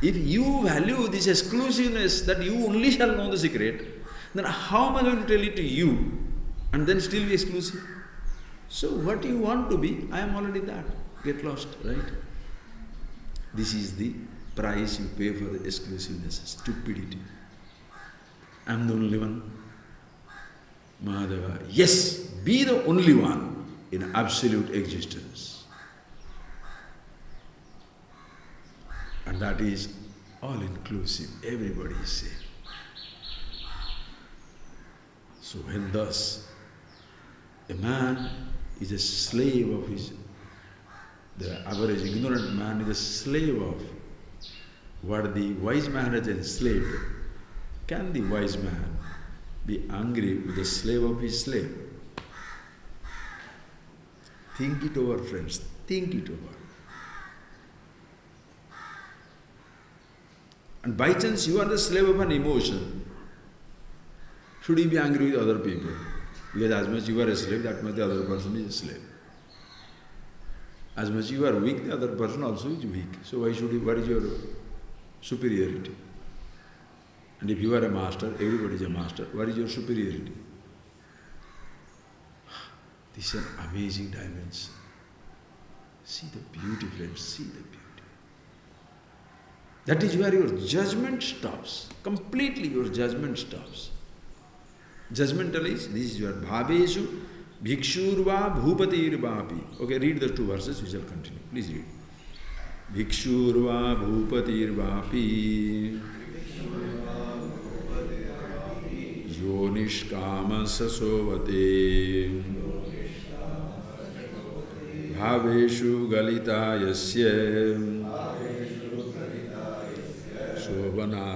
If you value this exclusiveness that you only shall know the secret, then how am I going to tell it to you and then still be exclusive? So what you want to be, I am already that. Get lost, right? This is the price you pay for the exclusiveness, stupidity. I am the only one. Mahadeva, yes, be the only one in absolute existence. And that is all-inclusive, everybody is safe. So when thus a man is a slave of the average ignorant man is a slave of what the wise man has enslaved, can the wise man be angry with the slave of his slave? Think it over, friends. Think it over. And by chance you are the slave of an emotion, should you be angry with other people? Because as much you are a slave, that much the other person is a slave. As much you are weak, the other person also is weak. So why should you, what is your superiority? And if you are a master, everybody is a master, what is your superiority? This is an amazing dimension. See the beauty, friends, see the beauty. That is where your judgment stops. Completely your judgment stops. Judgmental is, this is your bhaveshu bhikshurva bhupatirvapi. Okay, read the two verses, we shall continue. Please read. Bhikshurva bhupatirvapi yonishkama sasovate bhaveshu galita yasya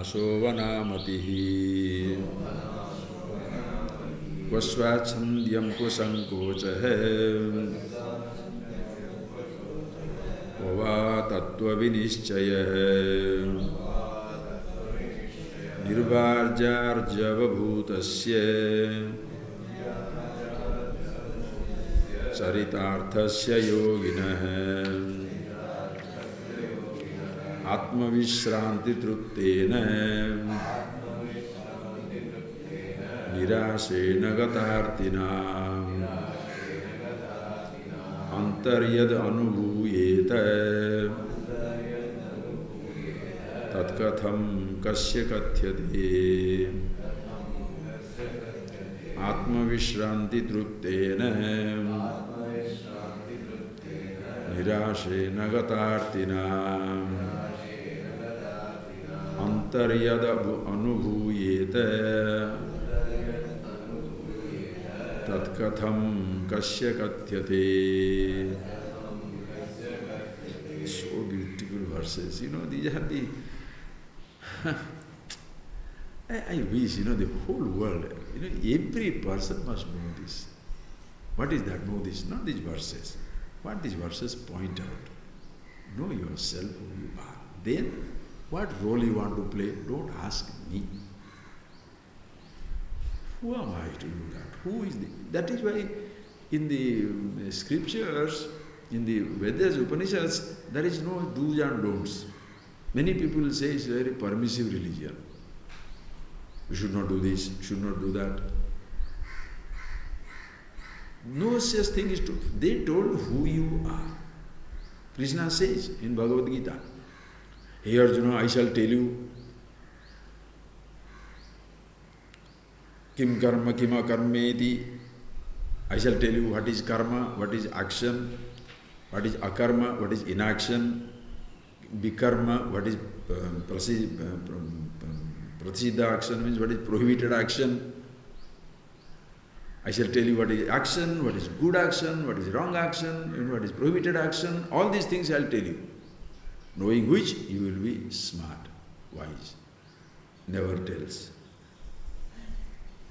sovana matihi Vasvachandyam kusankochahe Ova tattva vinishchaye Nirvarjarjava bhutasya Charitarthasya yoginah Atmavishranti truktena Nirashena gatartinam Antaryad anubhuyeta Tatkatham kasya kathyate Atmavishranti truktena Nirashena gatartinam Antaryad anubhuyeta Tatkatham kasya kathyate. So beautiful verses. You know, these are the... I wish, the whole world, every person must know this. What is that? Know this, not these verses. What these verses point out. Know yourself who you are. Then, what role you want to play, don't ask me. Who am I to do that? Who is the... That is why in the scriptures, in the Vedas, Upanishads, there is no do's and don'ts. Many people say it's a very permissive religion. You should not do this, you should not do that. No such thing is true. They told who you are. Krishna says in Bhagavad Gita, Hey Arjuna, I shall tell you kim karma kima karmeti. I shall tell you what is karma, what is action, what is akarma, what is inaction, vikarma, what is prasiddha action, means what is prohibited action. I shall tell you what is action, what is good action, what is wrong action, what is prohibited action. All these things I will tell you. Knowing which, you will be smart, wise. Never tells.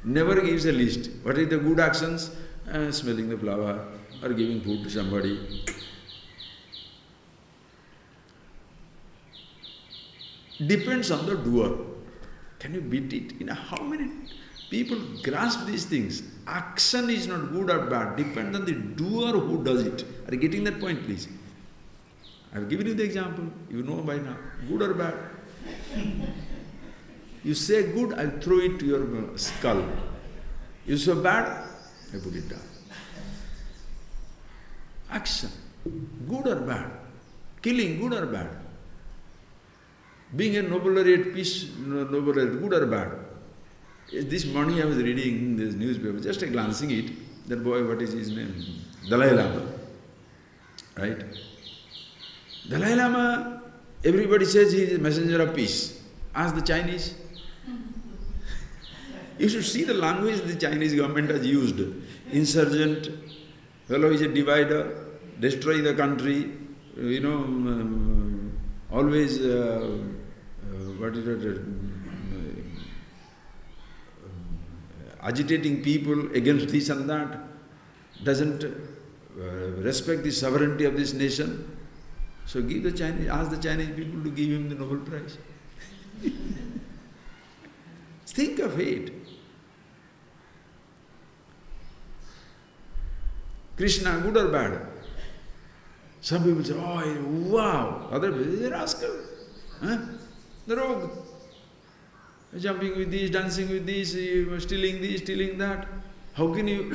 Never gives a list. What is the good actions? Smelling the flower or giving food to somebody. Depends on the doer. Can you beat it? How many people grasp these things? Action is not good or bad. Depends on the doer who does it. Are you getting that point, please? I have given you the example. You know by now. Good or bad? You say good, I will throw it to your skull. You say bad, I put it down. Action. Good or bad? Killing, good or bad? Being a Nobel laureate, peace Nobel laureate, good or bad? This morning I was reading this newspaper, just glancing it, that boy, what is his name? Dalai Lama. Right? Dalai Lama, everybody says he is a messenger of peace. Ask the Chinese. You should see the language the Chinese government has used. Insurgent, fellow is a divider, destroy the country, always, agitating people against this and that, doesn't respect the sovereignty of this nation. So ask the Chinese people to give him the Nobel Prize. Think of it. Krishna, good or bad? Some people say, oh, wow. Other people say, rascal. The rogue. Jumping with this, dancing with this, stealing that. How can you...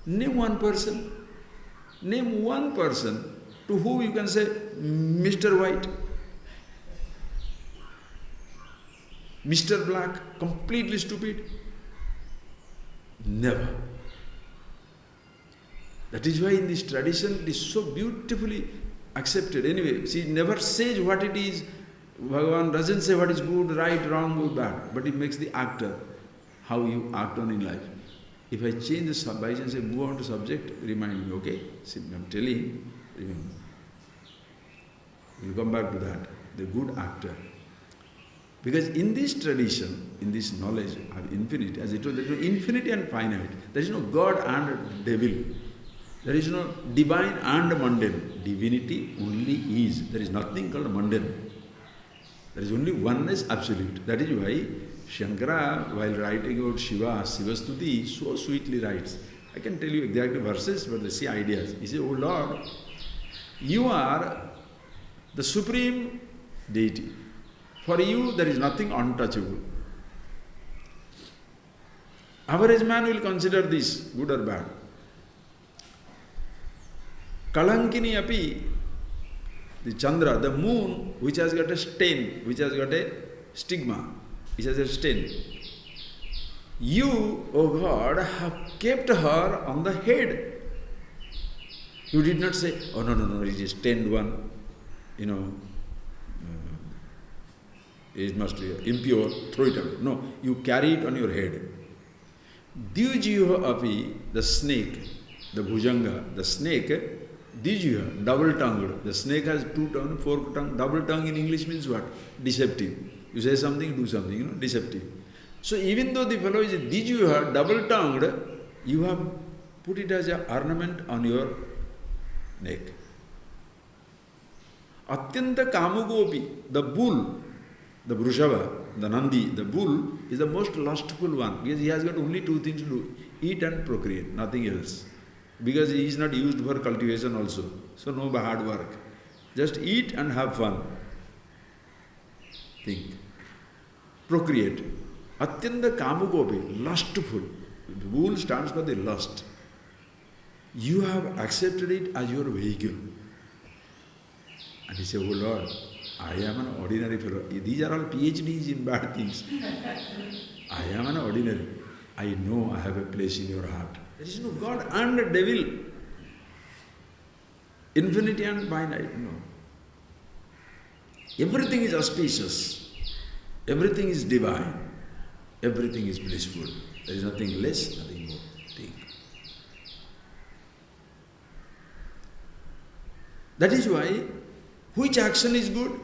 Name one person to whom you can say, Mr. White, Mr. Black, completely stupid. Never. That is why in this tradition it is so beautifully accepted. Anyway, she never says what it is. Bhagavan doesn't say what is good, right, wrong, or bad, but it makes the actor, how you act on in life. If I change the subject and say, move on to subject, remind me, okay? See, I'm telling, remember. We'll come back to that, the good actor. Because in this tradition, in this knowledge of infinity, as it was, there is no infinity and finite. There is no God and devil. There is no divine and mundane. Divinity only is. There is nothing called mundane. There is only oneness absolute. That is why Shankara, while writing about Shivastuti, so sweetly writes. I can tell you exactly verses, but they see ideas. He says, oh Lord, you are the supreme deity. For you, there is nothing untouchable. Average man will consider this good or bad. Kalankini api, the Chandra, the moon, which has got a stain, which has got a stigma, which has a stain. You, O God, have kept her on the head. You did not say, oh no, it is stained one, it must be impure, throw it away. No, you carry it on your head. Dvijiva api, the snake, the bhujanga, the snake, Dvijiva, double-tongued. The snake has two tongues, fork tongue. Double tongue in English means what? Deceptive. You say something, do something, deceptive. So even though the fellow is a Dvijiva, double-tongued, you have put it as an ornament on your neck. Atyanta Kamugopi, the bull, the Vrushava, the Nandi, the bull, is the most lustful one because he has got only two things to do, eat and procreate, nothing else. Because he is not used for cultivation also, so no hard work. Just eat and have fun. Think. Procreate. Atyanta Kamugopi, lustful. The bull stands for the lust. You have accepted it as your vehicle. And he said, oh Lord, I am an ordinary fellow. These are all PhDs in bad things. I am an ordinary. I know I have a place in your heart. There is no God and the devil. Infinity and finite, no. Everything is auspicious. Everything is divine. Everything is blissful. There is nothing less, nothing more. Think. That is why, which action is good?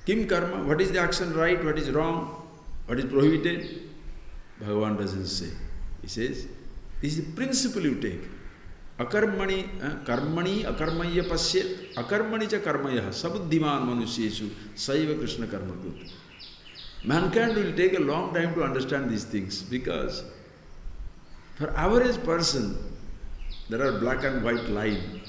Kim karma, what is the action right, what is wrong, what is prohibited? Bhagavan doesn't say. He says, this is the principle you take. Akarmani, karmani, akarmaya pasyet, akarmani cha karmaya, sabuddhiman manusyeshu, saiva Krishna karma kut. Mankind will take a long time to understand these things because for average person, there are black and white line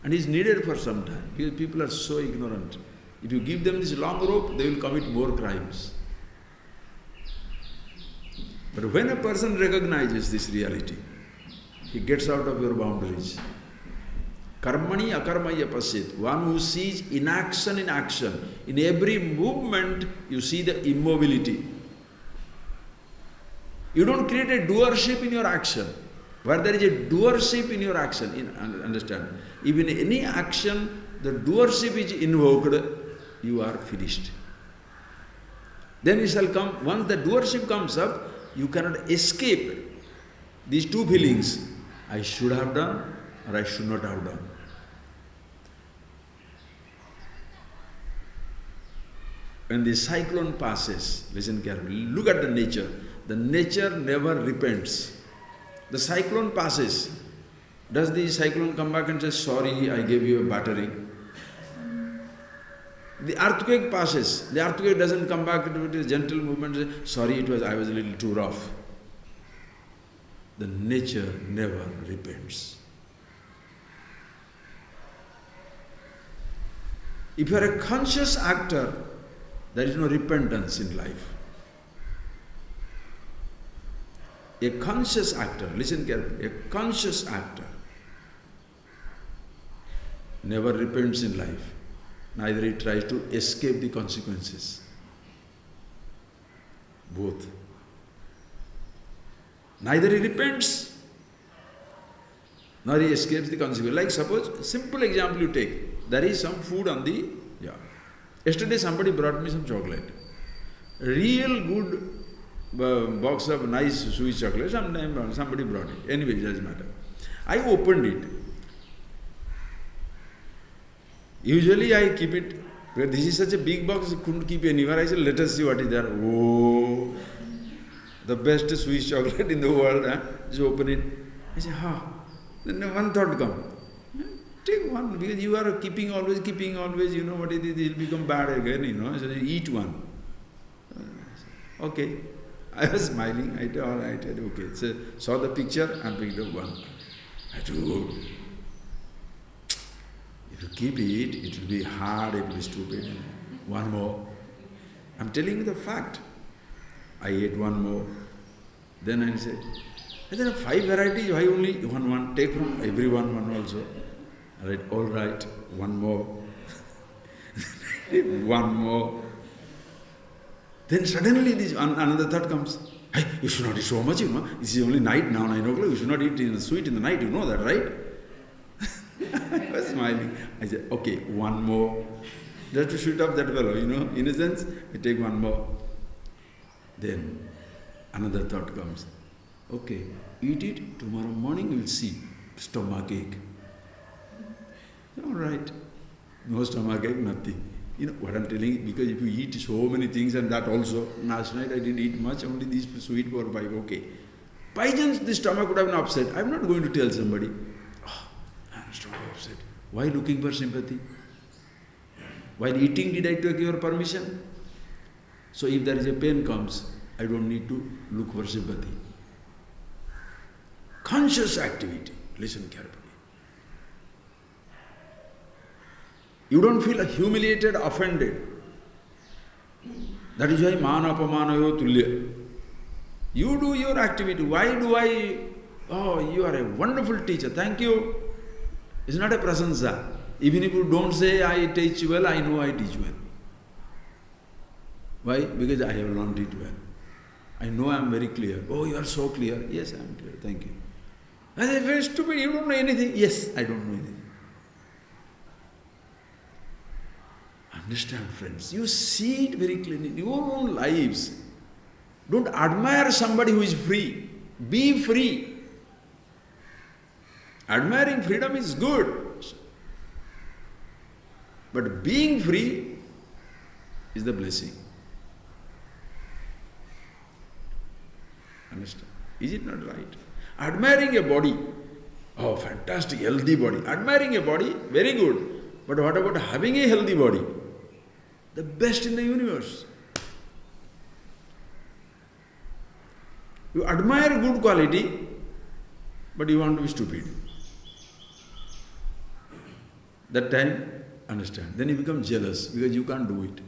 and is needed for some time because people are so ignorant. If you give them this long rope, they will commit more crimes. But when a person recognizes this reality, he gets out of your boundaries. Karmani akarmaya pasyet. One who sees inaction in action. In every movement, you see the immobility. You don't create a doership in your action. Where there is a doership in your action, understand? If in any action, the doership is invoked, you are finished. Then it shall come, once the doership comes up, you cannot escape these two feelings. I should have done or I should not have done. When the cyclone passes, listen carefully, look at the nature. The nature never repents. The cyclone passes. Does the cyclone come back and say, sorry, I gave you a battery? The earthquake passes. The earthquake doesn't come back with a gentle movement and say, sorry, I was a little too rough. The nature never repents. If you are a conscious actor, there is no repentance in life. A conscious actor, listen carefully, a conscious actor never repents in life. Neither he tries to escape the consequences. Both. Neither he repents, nor he escapes the consequences. Like suppose, simple example you take, there is some food on the, yesterday somebody brought me some chocolate. Real good box of nice sweet chocolate, somebody brought it. Anyway, it doesn't matter. I opened it. Usually I keep it, but this is such a big box, I couldn't keep anywhere. I said, let us see what is there. Oh, the best sweet chocolate in the world. Just open it. I said, Then one thought come. Take one, because you are keeping always, you know what it is, it will become bad again, you know. So eat one. Okay. I was smiling. I said, all right, okay. So saw the picture and picked up one. I said, oh. If you keep it, it will be hard, it will be stupid. One more. I'm telling you the fact. I ate one more. Then I said, there are 5 varieties, why only one? Take from everyone one also. All right, one more. One more. Then suddenly another thought comes. Hey, you should not eat so much, you know. This is only night now, 9 o'clock. You should not eat sweet in the night, you know that, right? I was smiling. I said, okay, one more. Just to shoot up that fellow, you know. In a sense, I take one more. Then another thought comes. Okay, eat it, tomorrow morning we'll see. Stomach ache. All right. No stomach ache, nothing. You know what I'm telling you? Because if you eat so many things and that also, last night I didn't eat much, only these sweet 4 or 5, okay. By chance, the stomach would have been upset. I'm not going to tell somebody, I'm stomach upset. Why looking for sympathy? While eating, did I take your permission? So if there is a pain comes, I don't need to look for sympathy. Conscious activity. Listen carefully. You don't feel humiliated, offended. That is why mana apamanayo tulya. You do your activity. Why do I Oh, you are a wonderful teacher, thank you. It's not a prasansa. Even if you don't say, I teach well, I know I teach well. Why? Because I have learned it well. I know I am very clear. Oh, you are so clear. Yes, I am clear, thank you. I say, very stupid, you don't know anything. Yes, I don't know anything. Understand, friends, you see it very clearly in your own lives. Don't admire somebody who is free. Be free. Admiring freedom is good. But being free is the blessing. Understand? Is it not right? Admiring a body, oh fantastic, healthy body. Admiring a body, very good. But what about having a healthy body? The best in the universe. You admire good quality, but you want to be stupid. That time, understand. Then you become jealous because you can't do it.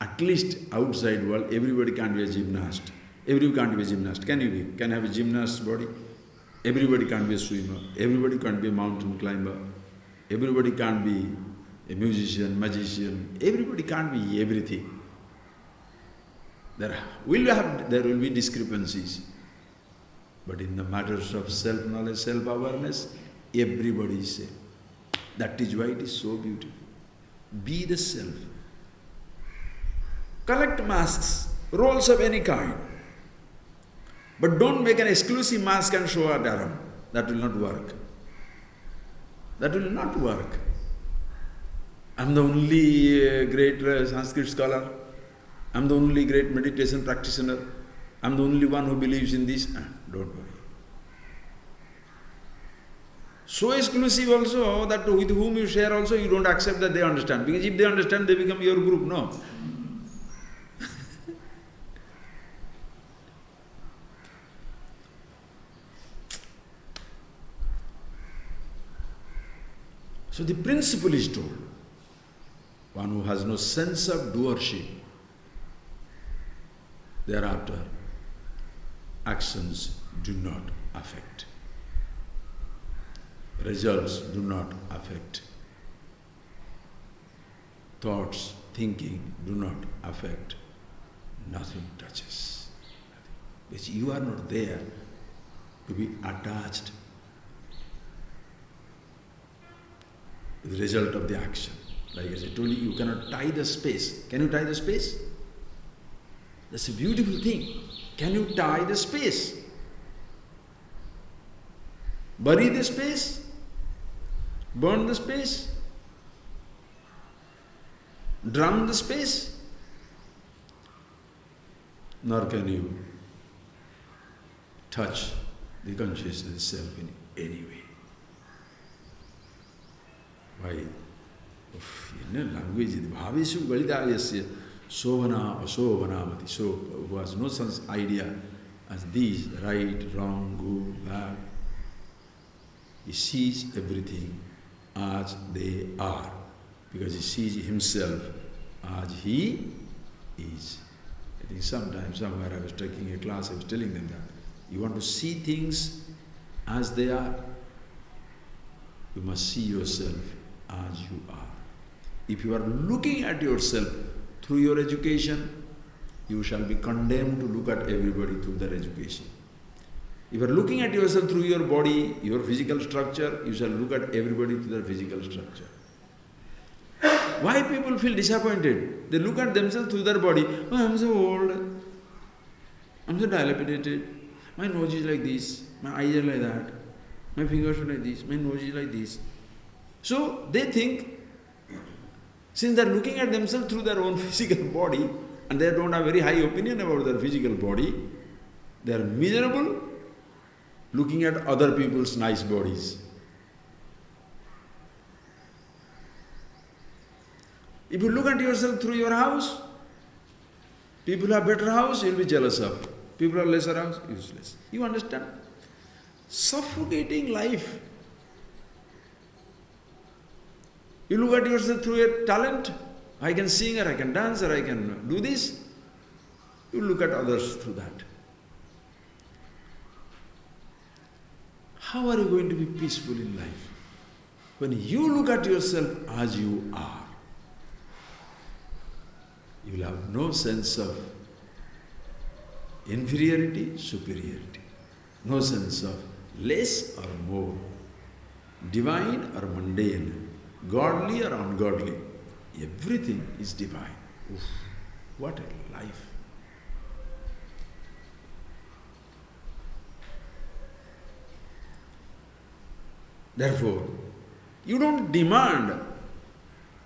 At least outside world, everybody can't be a gymnast. Everybody can't be a gymnast. Can you be? Can have a gymnast body? Everybody can't be a swimmer. Everybody can't be a mountain climber. Everybody can't be a musician, magician. Everybody can't be everything. There will be discrepancies. But in the matters of self-knowledge, self-awareness, everybody is same. That is why it is so beautiful. Be the self. Collect masks, roles of any kind. But don't make an exclusive mask and show at around. That will not work. That will not work. I am the only great Sanskrit scholar. I am the only great meditation practitioner. I am the only one who believes in this. Don't worry. So exclusive also that with whom you share also you don't accept that they understand. Because if they understand, they become your group. No. So the principle is told. One who has no sense of doership, thereafter actions do not affect. Results do not affect. Thoughts, thinking do not affect. Nothing touches. Because you are not there to be attached to the result of the action. Like as I told you, you cannot tie the space. Can you tie the space? That's a beautiful thing. Can you tie the space? Bury the space? Burn the space? Drown the space? Nor can you touch the consciousness self in any way. Why? Language is bhavesu validayasya sovana asovanamati. So who has no such idea as these, right, wrong, good, bad. He sees everything as they are, because he sees himself as he is. I think sometimes, somewhere I was taking a class, I was telling them that you want to see things as they are, you must see yourself as you are. If you are looking at yourself through your education, you shall be condemned to look at everybody through their education. If you are looking at yourself through your body, your physical structure, you shall look at everybody through their physical structure. Why people feel disappointed? They look at themselves through their body. Oh, I am so old. I am so dilapidated. My nose is like this. My eyes are like that. My fingers are like this. My nose is like this. So they think, since they are looking at themselves through their own physical body, and they don't have very high opinion about their physical body, they are miserable looking at other people's nice bodies. If you look at yourself through your house, people have better house, you will be jealous of. People have lesser house, useless. You understand? Suffocating life. You look at yourself through your talent. I can sing, or I can dance, or I can do this. You look at others through that. how are you going to be peaceful in life? When you look at yourself as you are, you will have no sense of inferiority, superiority, no sense of less or more, divine or mundane, godly or ungodly. Everything is divine. Oof, what a life! Therefore, you don't demand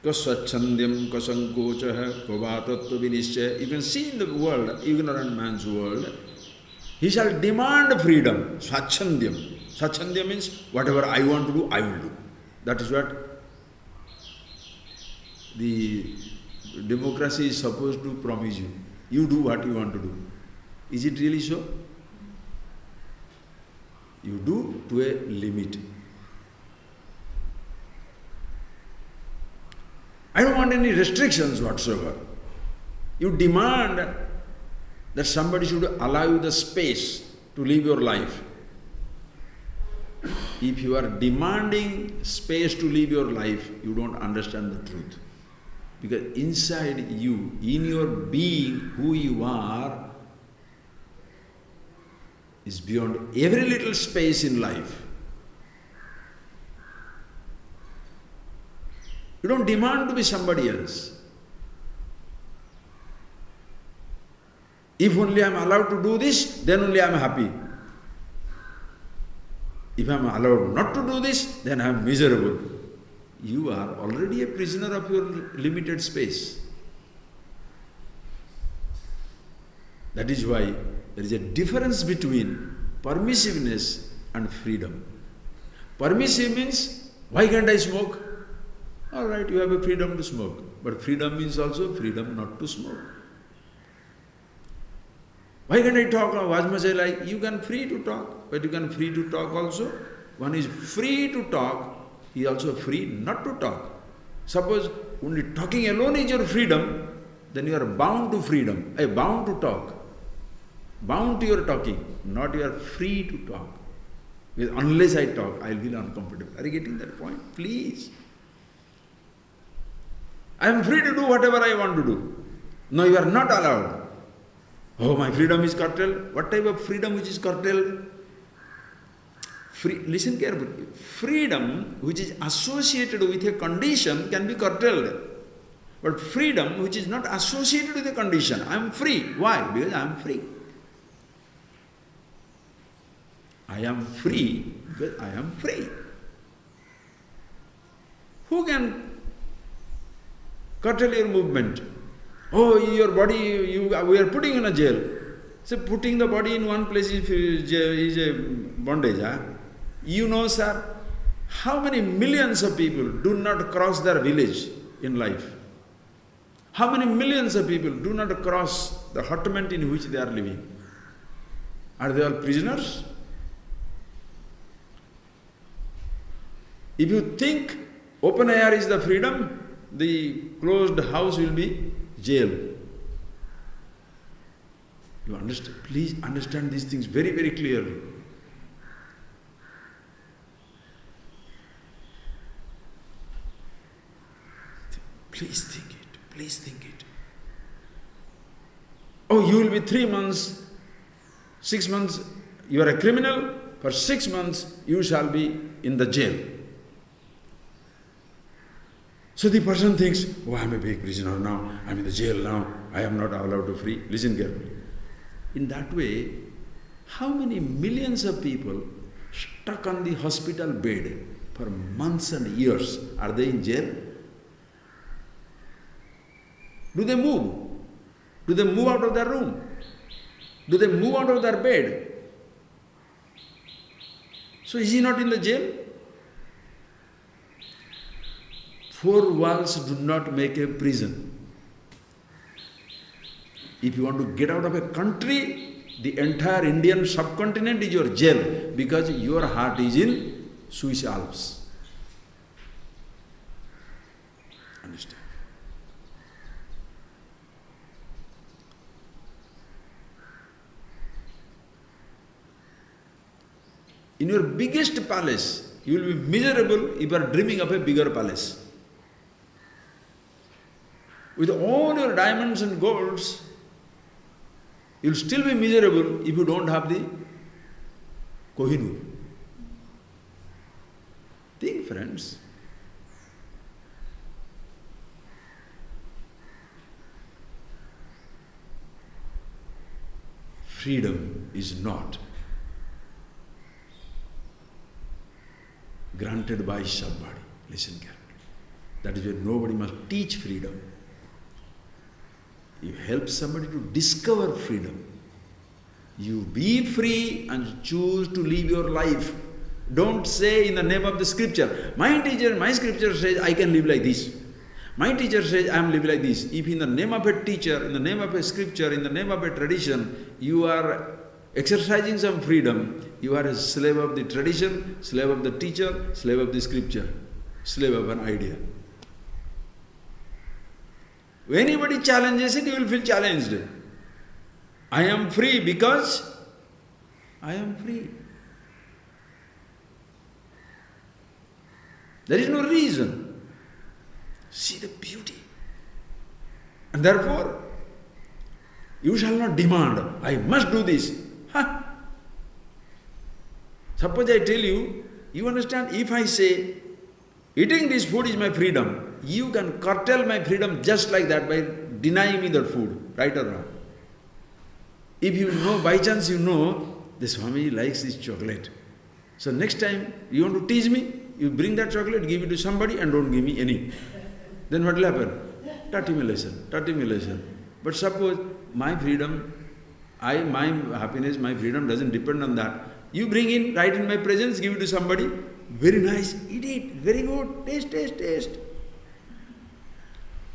kasvachandyam kasankochaha kvatattva vinishya. You can see in the world, ignorant man's world, he shall demand freedom, swachandyam. Swachandyam means whatever I want to do, I will do. That is what the democracy is supposed to promise you. You do what you want to do. Is it really so? You do to a limit. I don't want any restrictions whatsoever. You demand that somebody should allow you the space to live your life. If you are demanding space to live your life, you don't understand the truth. Because inside you, in your being, who you are, is beyond every little space in life. You don't demand to be somebody else. If only I am allowed to do this, then only I am happy. If I am allowed not to do this, then I am miserable. You are already a prisoner of your limited space. That is why there is a difference between permissiveness and freedom. Permissive means, why can't I smoke? All right, you have a freedom to smoke. But freedom means also freedom not to smoke. Why can't I talk as much as I like? You can free to talk, but you can free to talk also. One is free to talk, he is also free not to talk. Suppose only talking alone is your freedom, then you are bound to freedom, bound to talk, bound to your talking, not you are free to talk. Because unless I talk, I will feel uncomfortable. Are you getting that point? Please. I am free to do whatever I want to do. No, you are not allowed. Oh, my freedom is curtailed. What type of freedom which is curtailed? Listen carefully. Freedom which is associated with a condition can be curtailed. But freedom which is not associated with a condition, I am free. Why? Because I am free. I am free because I am free. Who can curtail your movement? Oh, your body, we are putting in a jail. So putting the body in one place is a bondage. Huh? You know, sir, how many millions of people do not cross their village in life? How many millions of people do not cross the hutment in which they are living? Are they all prisoners? If you think open air is the freedom, the closed house will be jail. You understand? Please understand these things very, very clearly. Please think it. Please think it. Oh, you will be 3 months, 6 months, you are a criminal. For 6 months, you shall be in the jail. So the person thinks, oh, I am a big prisoner now, I am in the jail now, I am not allowed to free. Listen carefully. In that way, how many millions of people stuck on the hospital bed for months and years, are they in jail? Do they move? Do they move out of their room? Do they move out of their bed? So is he not in the jail? 4 walls do not make a prison. If you want to get out of a country, the entire Indian subcontinent is your jail because your heart is in Swiss Alps. Understand? In your biggest palace, you will be miserable if you are dreaming of a bigger palace. With all your diamonds and golds, you will still be miserable if you don't have the Kohinoor. Think, friends. Freedom is not granted by somebody. Listen carefully. That is why nobody must teach freedom. You help somebody to discover freedom. You be free and choose to live your life. Don't say in the name of the scripture, my scripture says I can live like this. My teacher says I am living like this. If in the name of a teacher, in the name of a scripture, in the name of a tradition, you are exercising some freedom, you are a slave of the tradition, slave of the teacher, slave of the scripture, slave of an idea. When anybody challenges it, you will feel challenged. I am free because I am free. There is no reason. See the beauty. And therefore, you shall not demand, I must do this. Huh? Suppose I tell you, you understand, if I say, eating this food is my freedom, you can curtail my freedom just like that by denying me that food, right or wrong. If you know, by chance you know, the Swami likes this chocolate. So next time you want to tease me, you bring that chocolate, give it to somebody and don't give me any. Then what will happen? Tatimulation. But suppose my freedom, my happiness, my freedom doesn't depend on that. You bring in, right in my presence, give it to somebody, very nice, eat it, very good, taste.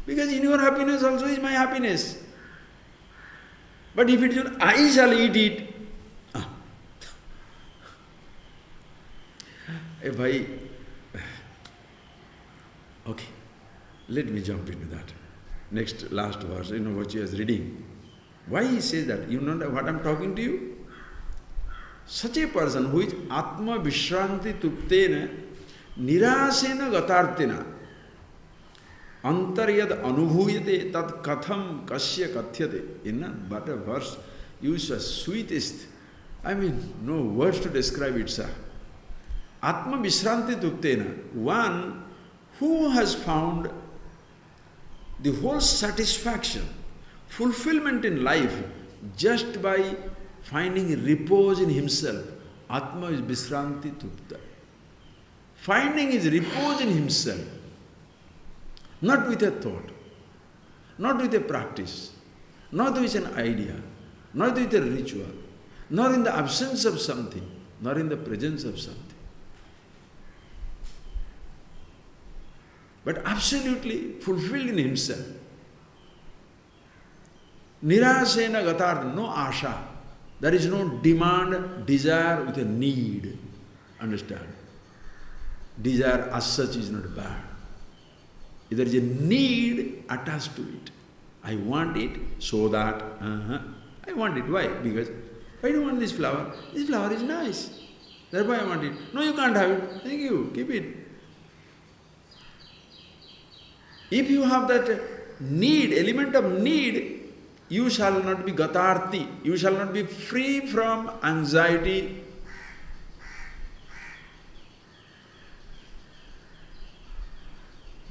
Because in your happiness also is my happiness. But if it is your, I shall eat it. Okay, let me jump into that. Next, last verse, you know what she was reading. Why he says that? You know what I am talking to you? Such a person who is Atma Vishranti Tuptena Nirasena Gatartina Antaryad Anubhuyate Tat Katham Kasya Kathyate. In but a verse, use the sweetest, no words to describe it, sir. Atma Vishranti Tuptena, one who has found the whole satisfaction, fulfillment in life just by finding repose in himself. Atma is Vishranti Tupta. Finding his repose in himself, not with a thought, not with a practice, not with an idea, not with a ritual, not in the absence of something, nor in the presence of something. But absolutely fulfilled in himself. Nirasena gatartha, no asha. There is no demand, desire with a need. Understand? Desire as such is not bad. If there is a need attached to it. I want it so that, I want it. Why? Because, why do you want this flower? This flower is nice. Therefore I want it. No, you can't have it. Thank you. Keep it. If you have that need, element of need, you shall not be gatarti, you shall not be free from anxiety,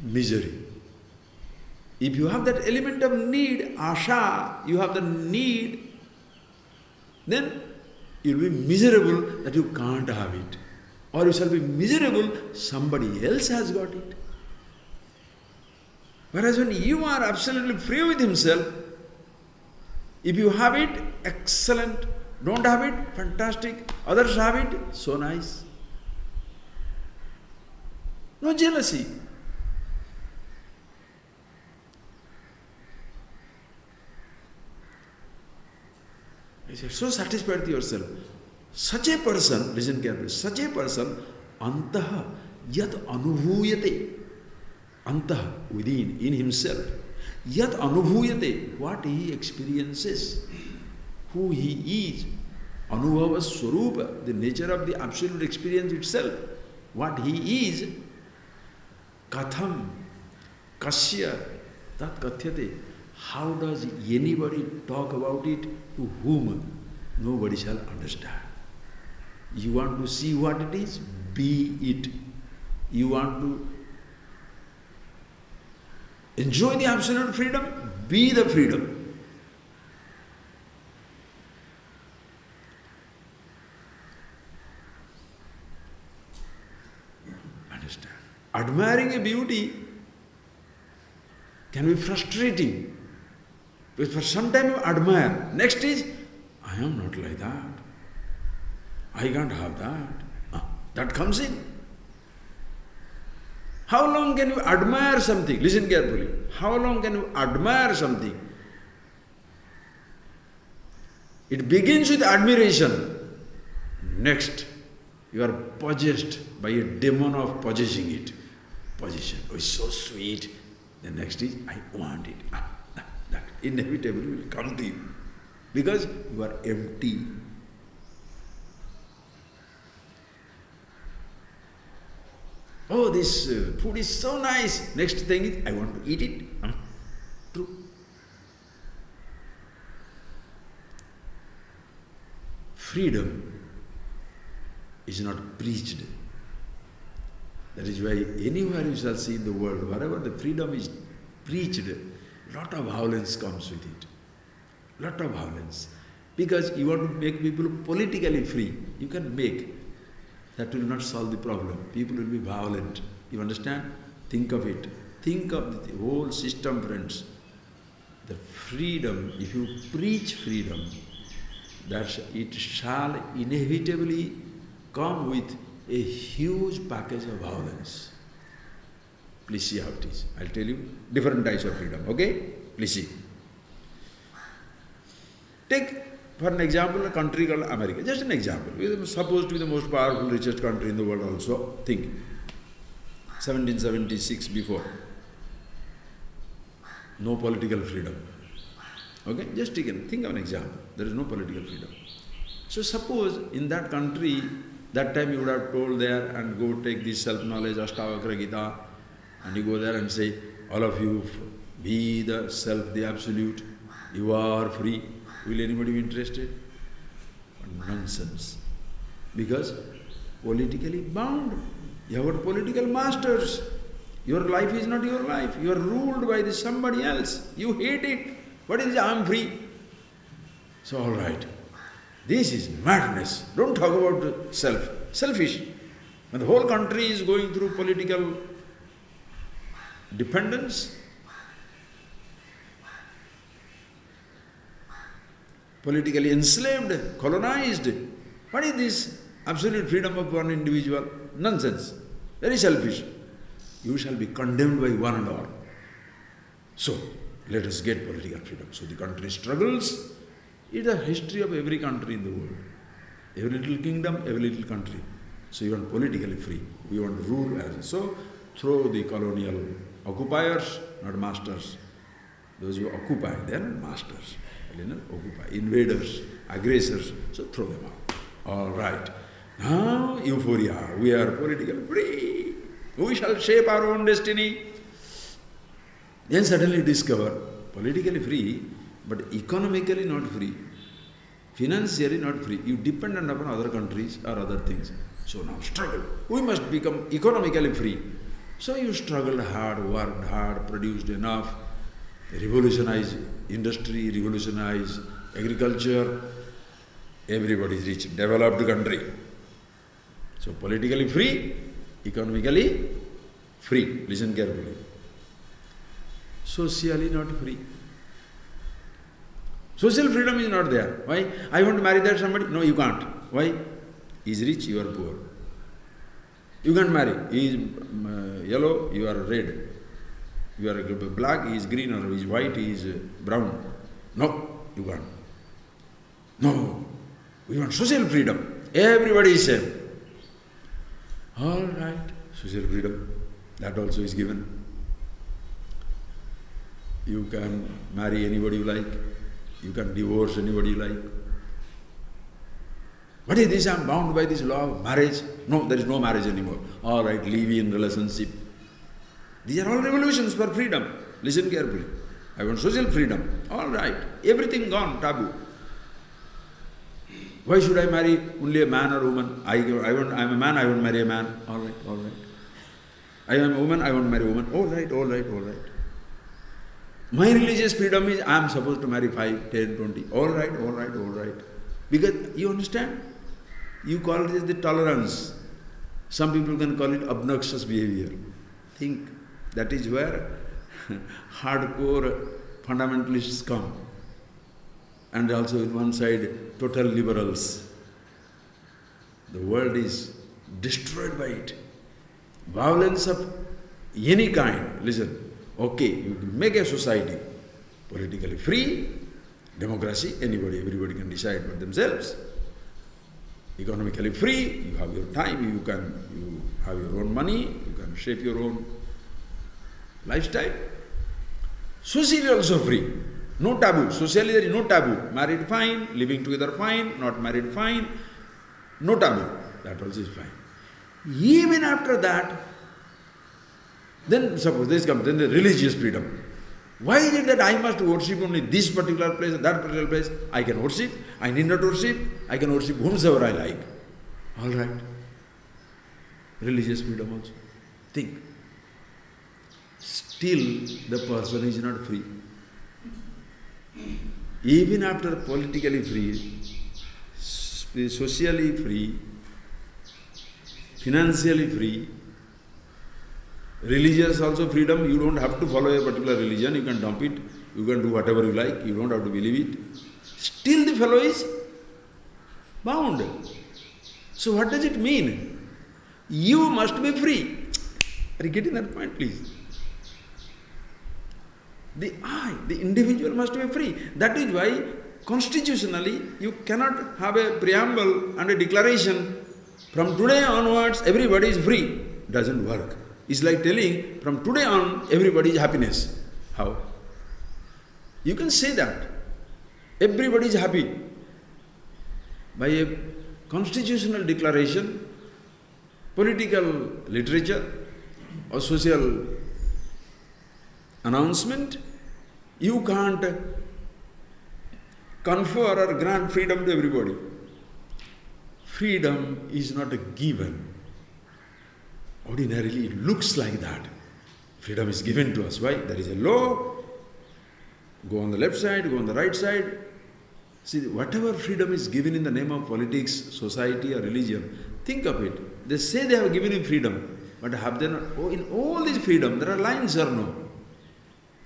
misery. If you have that element of need, asha, you have the need, then you will be miserable that you can't have it. Or you shall be miserable, somebody else has got it. Whereas when you are absolutely free with himself, if you have it, excellent. Don't have it, fantastic. Others have it, so nice. No jealousy. He said, so satisfied with yourself. Such a person, listen carefully, such a person, antaha yat anubhuyate. Antah, within, in himself. Yat anubhuyate, what he experiences, who he is, Anubhava Swarupa, the nature of the absolute experience itself, what he is, Katham, Kasya, Tat Kathyate. How does anybody talk about it to whom nobody shall understand? You want to see what it is? Be it. You want to enjoy the absolute freedom? Be the freedom. Understand? Admiring a beauty can be frustrating. But for some time you admire. Next is, I am not like that. I can't have that. That comes in. How long can you admire something? Listen carefully. How long can you admire something? It begins with admiration. Next, you are possessed by a demon of possessing it. Possession. Oh, it's so sweet. The next is, I want it. That inevitably will come to you. Because you are empty. Oh, this food is so nice. Next thing is, I want to eat it. True. Freedom is not preached. That is why anywhere you shall see in the world, wherever the freedom is preached, lot of violence comes with it. Lot of violence. Because you want to make people politically free. You can make. That will not solve the problem. People will be violent. You understand? Think of it. Think of the whole system, friends. The freedom, if you preach freedom, that it shall inevitably come with a huge package of violence. Please see how it is. I'll tell you different types of freedom. Okay? Please see. Take, for an example, a country called America. Just an example. It is supposed to be the most powerful, richest country in the world also. Think. 1776 before. No political freedom. Okay? Just think of an example. There is no political freedom. So suppose in that country, that time you would have told there and go take this self-knowledge, ASHTAVAKRA GITA, and you go there and say, all of you, be the self, the absolute, you are free. Will anybody be interested? Nonsense. Because politically bound. You have got political masters. Your life is not your life. You are ruled by this somebody else. You hate it. What is it? I am free. So all right. This is madness. Don't talk about self. Selfish. When the whole country is going through political dependence, politically enslaved, colonized. What is this absolute freedom of one individual? Nonsense. Very selfish. You shall be condemned by one and all. So, let us get political freedom. So the country struggles. It is the history of every country in the world. Every little kingdom, every little country. So you want politically free. We want to rule as so. Throw the colonial occupiers, not masters. Those who occupy, they are not masters. Occupy. Invaders, aggressors, so throw them out. All right. Now, euphoria. We are politically free. We shall shape our own destiny. Then suddenly discover, politically free, but economically not free. Financially not free. You dependent upon other countries or other things. So now struggle. We must become economically free. So you struggled hard, worked hard, produced enough, revolutionized industry, revolutionized agriculture. Everybody is rich, developed country. So politically free, economically free. Listen carefully. Socially not free. Social freedom is not there. Why? I want to marry that somebody. No, you can't. Why? He is rich, you are poor. You can't marry. He is yellow, you are red. You are black, he is green, or he is white, he is brown. No, you can't. No. We want social freedom. Everybody is same. All right. Social freedom. That also is given. You can marry anybody you like. You can divorce anybody you like. What is this? I am bound by this law of marriage. No, there is no marriage anymore. All right, live-in relationship. These are all revolutions for freedom. Listen carefully. I want social freedom. All right, everything gone, taboo. Why should I marry only a man or woman? I am a man, I want to marry a man. All right, all right. I am a woman, I want to marry a woman. All right, all right, all right. My religious freedom is I am supposed to marry 5, 10, 20. All right, all right, all right. Because you understand? You call it the tolerance. Some people can call it obnoxious behavior. Think that is where hardcore fundamentalists come. And also on one side, total liberals. The world is destroyed by it. Violence of any kind. Listen, okay, you make a society politically free, democracy, everybody can decide for themselves. Economically free, you have your time, you have your own money, you can shape your own lifestyle. Socially also free. No taboo. Socially there is no taboo. Married fine, living together fine, not married fine. No taboo. That also is fine. Even after that, then suppose this comes, then the religious freedom. Why is it that I must worship only this particular place, that particular place? I can worship, I need not worship, I can worship whomsoever I like. All right. Religious freedom also. Think. Still the person is not free. Even after politically free, socially free, financially free, religious also freedom, you don't have to follow a particular religion, you can dump it, you can do whatever you like, you don't have to believe it. Still the fellow is bound. So what does it mean? You must be free. Are you getting that point, please? The individual must be free. That is why constitutionally you cannot have a preamble and a declaration, from today onwards everybody is free. Doesn't work. It's like telling, from today on everybody is happiness. How? You can say that. Everybody is happy. By a constitutional declaration, political literature or social announcement, you can't confer or grant freedom to everybody. Freedom is not a given. Ordinarily it looks like that. Freedom is given to us. Why? There is a law. Go on the left side, go on the right side. See, whatever freedom is given in the name of politics, society or religion, think of it. They say they have given you freedom, but have they not? Oh, in all this freedom, there are lines or no?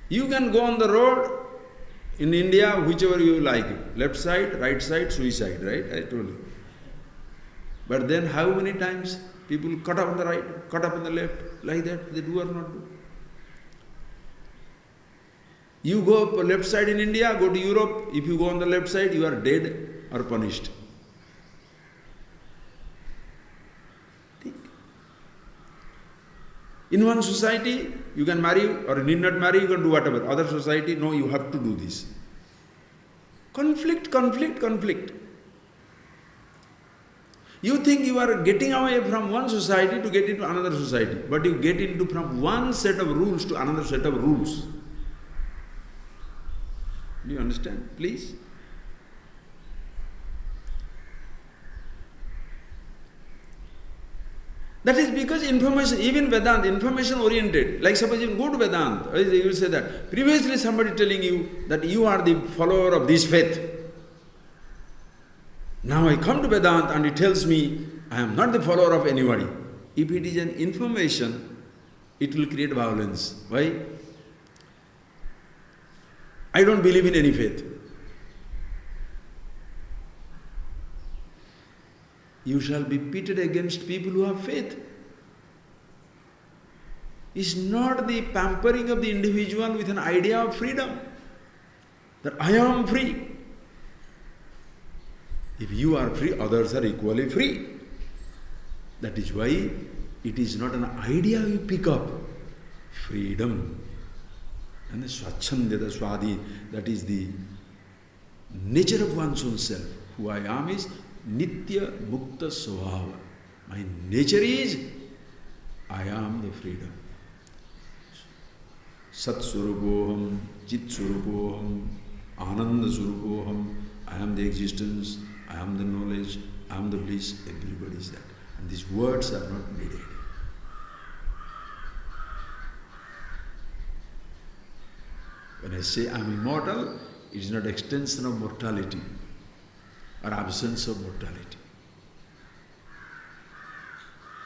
You can go on the road in India, whichever you like. Left side, right side, suicide, right? I told you. But then how many times people cut up on the right, cut up on the left, like that, they do or not do? You go up left side in India, go to Europe, if you go on the left side, you are dead or punished. In one society, you can marry or need not marry, you can do whatever. Other society, no, you have to do this. Conflict, conflict, conflict. You think you are getting away from one society to get into another society, but you get into from one set of rules to another set of rules. Do you understand? Please. That is because information, even Vedanta, information oriented. Like suppose you go to Vedanta, you will say that previously somebody telling you that you are the follower of this faith. Now I come to Vedanta and it tells me I am not the follower of anybody. If it is an information, it will create violence. Why? I don't believe in any faith. You shall be pitted against people who have faith. It's not the pampering of the individual with an idea of freedom, that I am free. If you are free, others are equally free. That is why it is not an idea you pick up. Freedom. And the Swachandya, Swadi, that is the nature of one's own self. Who I am is Nitya Mukta Svabhava. My nature is, I am the freedom. Sat Surupoham, Chit Surupoham, Ananda Surupoham. I am the existence, I am the knowledge, I am the bliss. Everybody is that. And these words are not needed. When I say I am immortal, it is not extension of mortality or absence of mortality.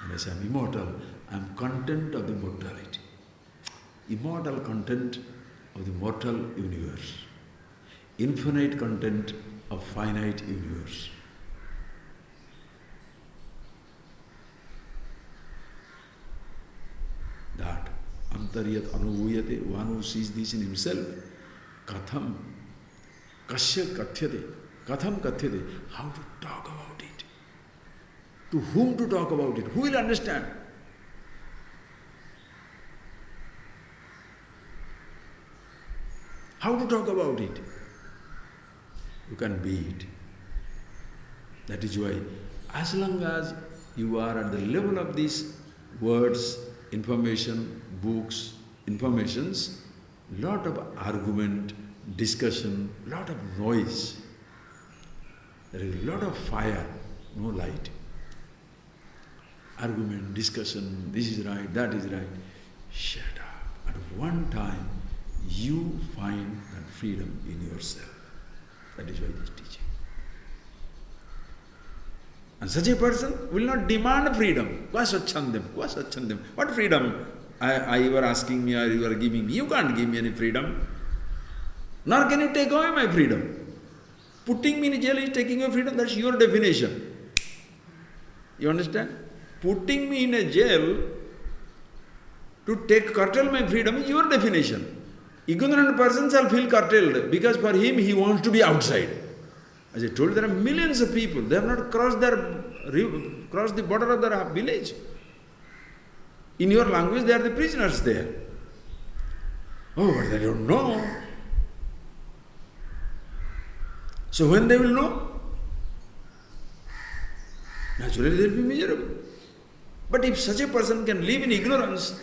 When I say I am immortal, I am content of the mortality. Immortal content of the mortal universe. Infinite content of finite universe. That antaryat anubhuyate, one who sees this in himself, katham, kasya kathyate, katham kathyate, how to talk about it. To whom to talk about it? Who will understand? How to talk about it? You can be it. That is why, as long as you are at the level of these words, information, books, informations, lot of argument, discussion, lot of noise. There is a lot of fire, no light. Argument, discussion, this is right, that is right. Shut up. At one time, you find that freedom in yourself. That is why it is teaching. And such a person will not demand freedom. What freedom? You are asking me or you are giving me. You can't give me any freedom. Nor can you take away my freedom. Putting me in jail is taking away freedom. That's your definition. You understand? Putting me in a jail to curtail my freedom is your definition. Ignorant person shall feel curtailed because for him he wants to be outside. As I told you, there are millions of people. They have not crossed the border of their village. In your language, they are the prisoners there. Oh, but they don't know. So when they will know? Naturally they will be miserable. But if such a person can live in ignorance,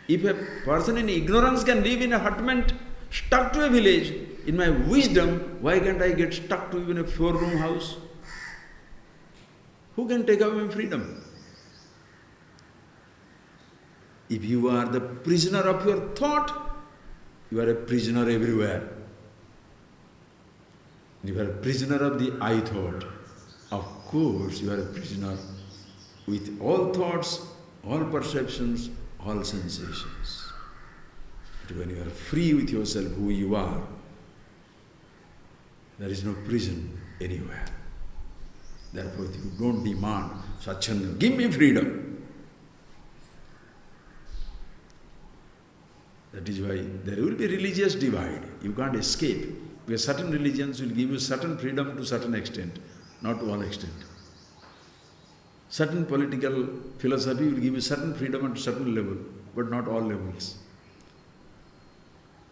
if a person in ignorance can live in a hutment, stuck to a village, in my wisdom, why can't I get stuck to even a 4-room house? Who can take away my freedom? If you are the prisoner of your thought, you are a prisoner everywhere. If you are a prisoner of the I thought, of course you are a prisoner with all thoughts, all perceptions, all sensations. But when you are free with yourself, who you are, there is no prison anywhere. Therefore, you don't demand, Swachanda, give me freedom. That is why there will be religious divide. You can't escape. Because certain religions will give you certain freedom to certain extent, not to all extent. Certain political philosophy will give you certain freedom at a certain level, but not all levels.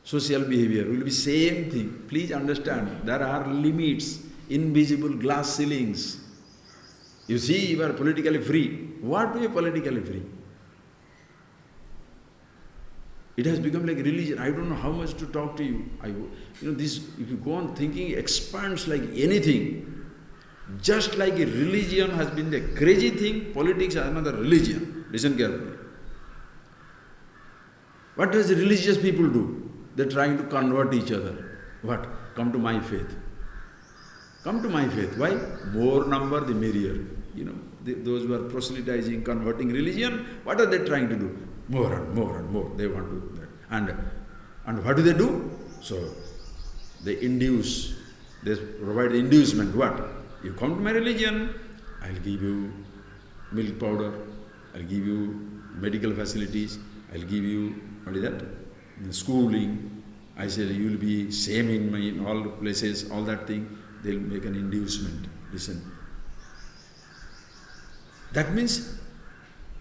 Social behavior will be same thing. Please understand, there are limits, invisible glass ceilings. You see, you are politically free. What do you politically free? It has become like religion. I don't know how much to talk to you. This, if you go on thinking, expands like anything. Just like a religion has been the crazy thing, politics is another religion. Listen carefully. What does the religious people do? They're trying to convert each other. What? Come to my faith. Come to my faith. Why? More number, the merrier. Those who are proselytizing, converting religion, what are they trying to do? More and more and more. They want to do that. And what do? So, they induce. They provide the inducement. What? You come to my religion, I'll give you milk powder, I'll give you medical facilities, I'll give you, what is that? The schooling. I say you will be same in all places, all that thing. They'll make an inducement. Listen. That means,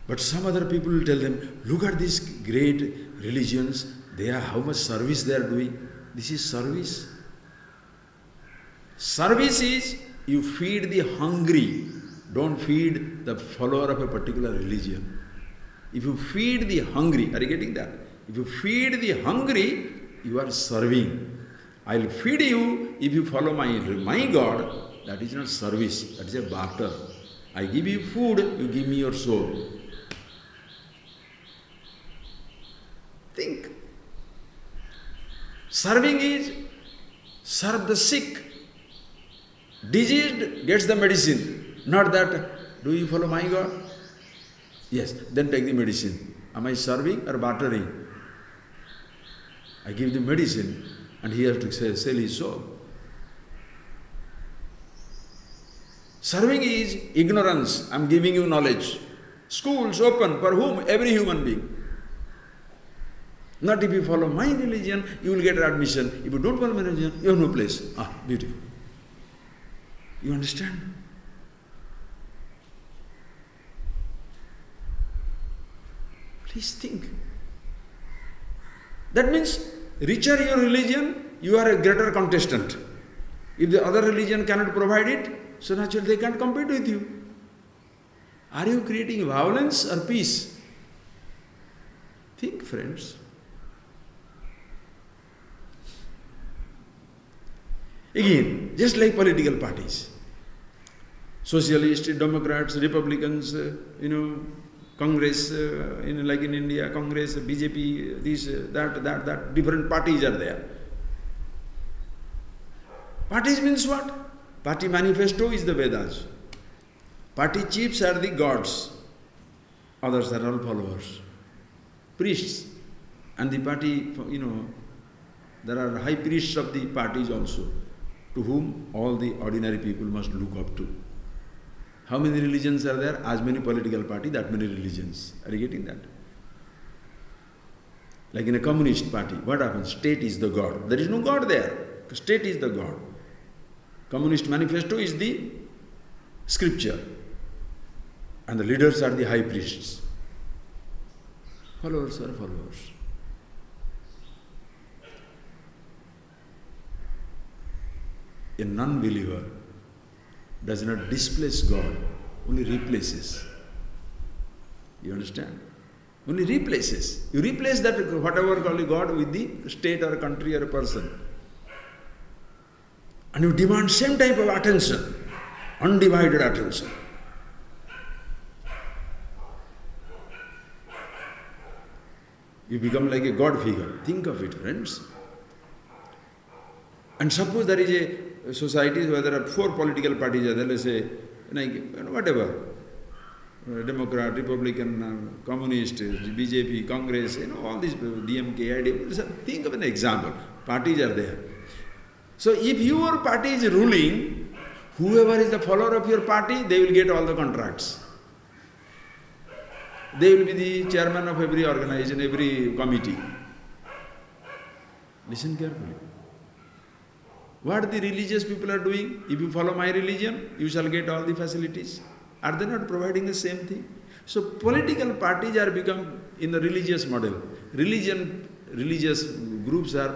but some other people will tell them, look at these great religions, how much service they are doing. This is service. Service is you feed the hungry, don't feed the follower of a particular religion. If you feed the hungry, are you getting that? If you feed the hungry, you are serving. I'll feed you if you follow my God. That is not service, that is a barter. I give you food, you give me your soul. Think. Serving is serve the sick. Diseased gets the medicine. Not that, do you follow my God? Yes, then take the medicine. Am I serving or bartering? I give the medicine and he has to sell his soul. Serving is ignorance. I am giving you knowledge. Schools open for whom? Every human being. Not if you follow my religion, you will get admission. If you don't follow my religion, you have no place. Ah, beautiful. You understand? Please think. That means, richer your religion, you are a greater contestant. If the other religion cannot provide it, so naturally they can't compete with you. Are you creating violence or peace? Think, friends. Again, just like political parties, Socialists, Democrats, Republicans, Congress, like in India, Congress, BJP, this, that, different parties are there. Parties means what? Party manifesto is the Vedas. Party chiefs are the gods. Others are all followers. Priests. And the party, there are high priests of the parties also, to whom all the ordinary people must look up to. How many religions are there? As many political parties, that many religions. Are you getting that? Like in a communist party, what happens? State is the God. There is no God there. State is the God. Communist manifesto is the scripture. And the leaders are the high priests. Followers are followers. A non-believer does not displace God, only replaces. You understand? Only replaces. You replace that whatever call you God with the state or a country or a person. And you demand same type of attention, undivided attention. You become like a God figure. Think of it, friends. And suppose there is a society where there are 4 political parties, let's say, whatever, Democrat, Republican, Communist, BJP, Congress, all these DMK, IDM. Think of an example. Parties are there. So if your party is ruling, whoever is the follower of your party, they will get all the contracts. They will be the chairman of every organization, every committee. Listen carefully. What the religious people are doing? If you follow my religion, you shall get all the facilities. Are they not providing the same thing? So political parties are become in the religious model. Religious groups are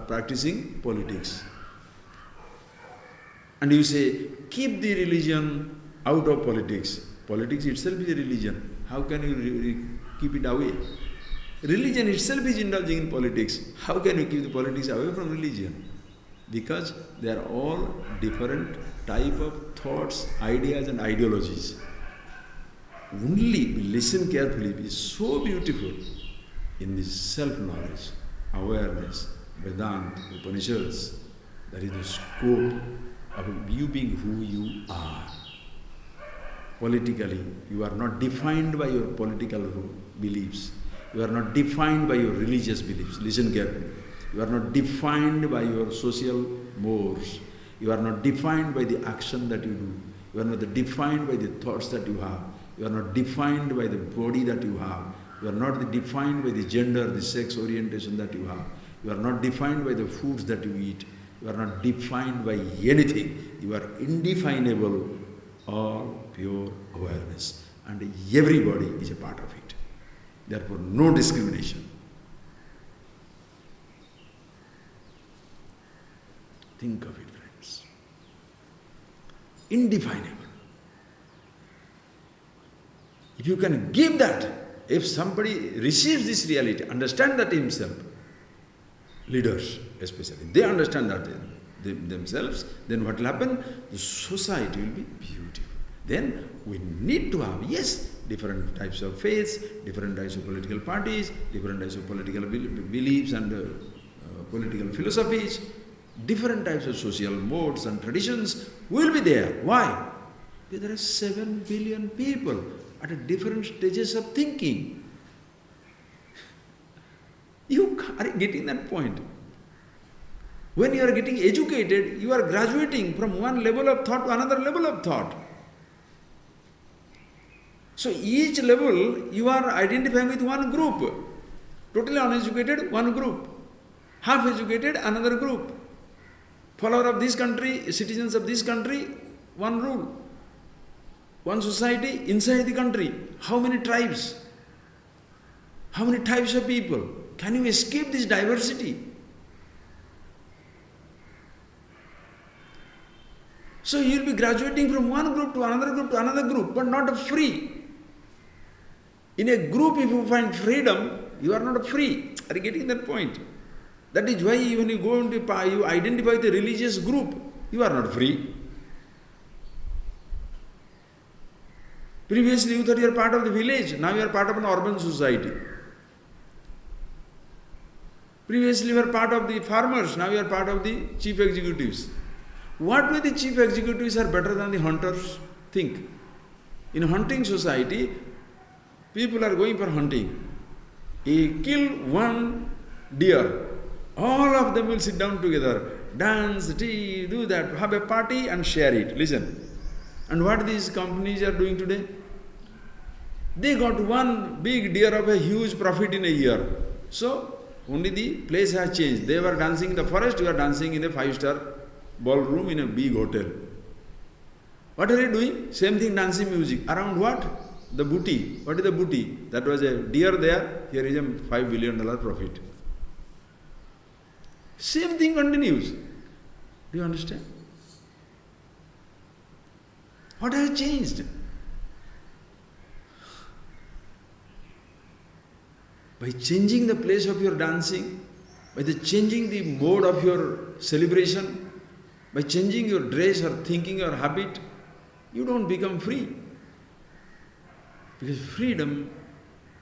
practicing politics. And you say, keep the religion out of politics. Politics itself is a religion. How can you keep it away? Religion itself is indulging in politics. How can you keep the politics away from religion? Because they are all different type of thoughts, ideas and ideologies. Only listen carefully, it is so beautiful in this self-knowledge, awareness, Vedanta, Upanishads. That is the scope of you being who you are. Politically, you are not defined by your political beliefs. You are not defined by your religious beliefs. Listen carefully. You are not defined by your social mores. You are not defined by the action that you do. You are not defined by the thoughts that you have. You are not defined by the body that you have. You are not defined by the gender, the sex orientation that you have. You are not defined by the foods that you eat. You are not defined by anything. You are indefinable, all pure awareness. And everybody is a part of it. Therefore, no discrimination. Think of it, friends. indefinable. If you can give that, if somebody receives this reality, understand that himself, leaders especially, they understand that themselves, then what will happen? The society will be beautiful. Then we need to have, yes, different types of faiths, different types of political parties, different types of political beliefs and political philosophies, different types of social modes and traditions will be there. Why? Because there are 7 billion people at different stages of thinking. You are getting that point. When you are getting educated, you are graduating from one level of thought to another level of thought. So each level you are identifying with one group. Totally uneducated, one group. Half educated, another group. Follower of this country, citizens of this country, one rule. One society inside the country. How many tribes? How many types of people? Can you escape this diversity? So you will be graduating from one group to another group, but not free. In a group, if you find freedom, you are not free. Are you getting that point? That is why when you go into you identify the religious group, you are not free. Previously you thought you are part of the village, now you are part of an urban society. Previously you were part of the farmers, now you are part of the chief executives. What way the chief executives are better than the hunters? Think. In a hunting society, people are going for hunting. You kill one deer, all of them will sit down together, dance, tea, do that, have a party and share it. Listen. And what these companies are doing today? They got one big deer of a huge profit in a year. So, only the place has changed. They were dancing in the forest, you are dancing in a 5-star ballroom in a big hotel. What are you doing? Same thing, dancing music. Around what? The booty. What is the booty? That was a deer there, here is a $5 billion profit. Same thing continues. Do you understand? What has changed? By changing the place of your dancing, by changing the mode of your celebration, by changing your dress or thinking or habit, you don't become free. Because freedom,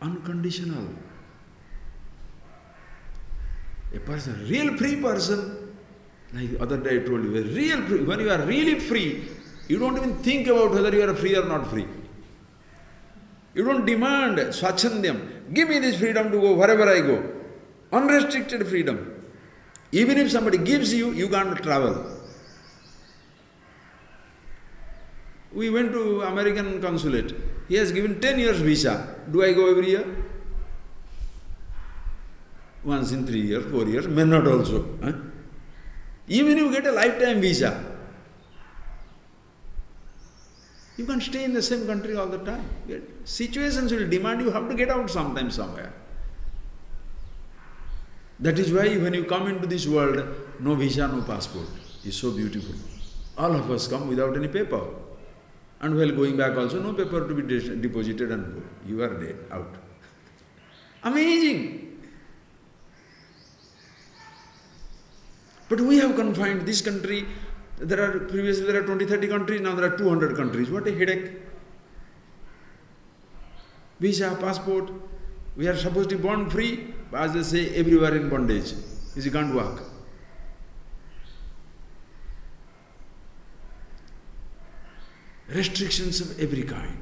unconditional. A person, real free person, like the other day I told you, a real free, when you are really free, you don't even think about whether you are free or not free. You don't demand swachandhyam. Give me this freedom to go wherever I go. Unrestricted freedom. Even if somebody gives you, you can't travel. We went to American consulate. He has given 10 years visa. Do I go every year? Once in 3 years, 4 years, may not also. Huh? Even if you get a lifetime visa, you can stay in the same country all the time. Situations will demand you have to get out sometime somewhere. That is why when you come into this world, no visa, no passport. It's so beautiful. All of us come without any paper. And while going back also, no paper to be deposited and go. You are dead, out. Amazing! But we have confined this country. Previously there are 20, 30 countries, now there are 200 countries. What a headache. Visa, passport. We are supposed to be born free, but as they say, everywhere in bondage. You can't walk. Restrictions of every kind.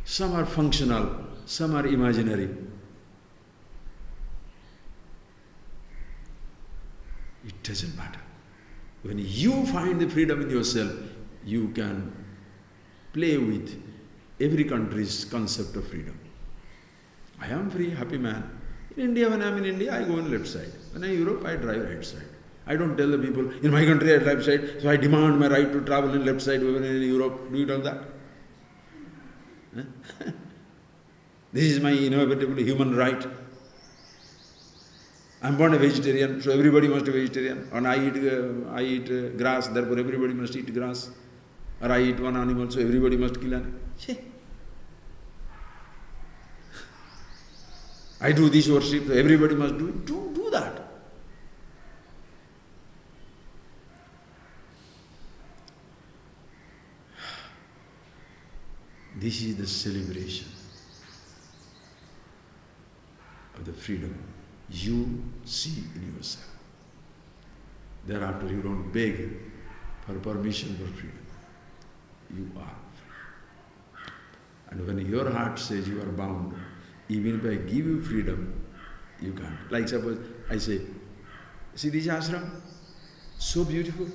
Some are functional, some are imaginary. It doesn't matter. When you find the freedom in yourself, you can play with every country's concept of freedom. I am free, happy man. In India, when I am in India, I go on left side. When I am in Europe, I drive right side. I don't tell the people, in my country I drive side, so I demand my right to travel in left side when in Europe. Do you tell that? Huh? This is my inevitable human right. I am born a vegetarian, so everybody must be vegetarian. And I eat grass, therefore everybody must eat grass. Or I eat one animal, so everybody must kill an animal. I do this worship, so everybody must do it. Don't do that. This is the celebration of the freedom you see in yourself. Thereafter you don't beg for permission for freedom. You are free. And when your heart says you are bound, even if I give you freedom, you can't. Like suppose I say, see this ashram? So beautiful.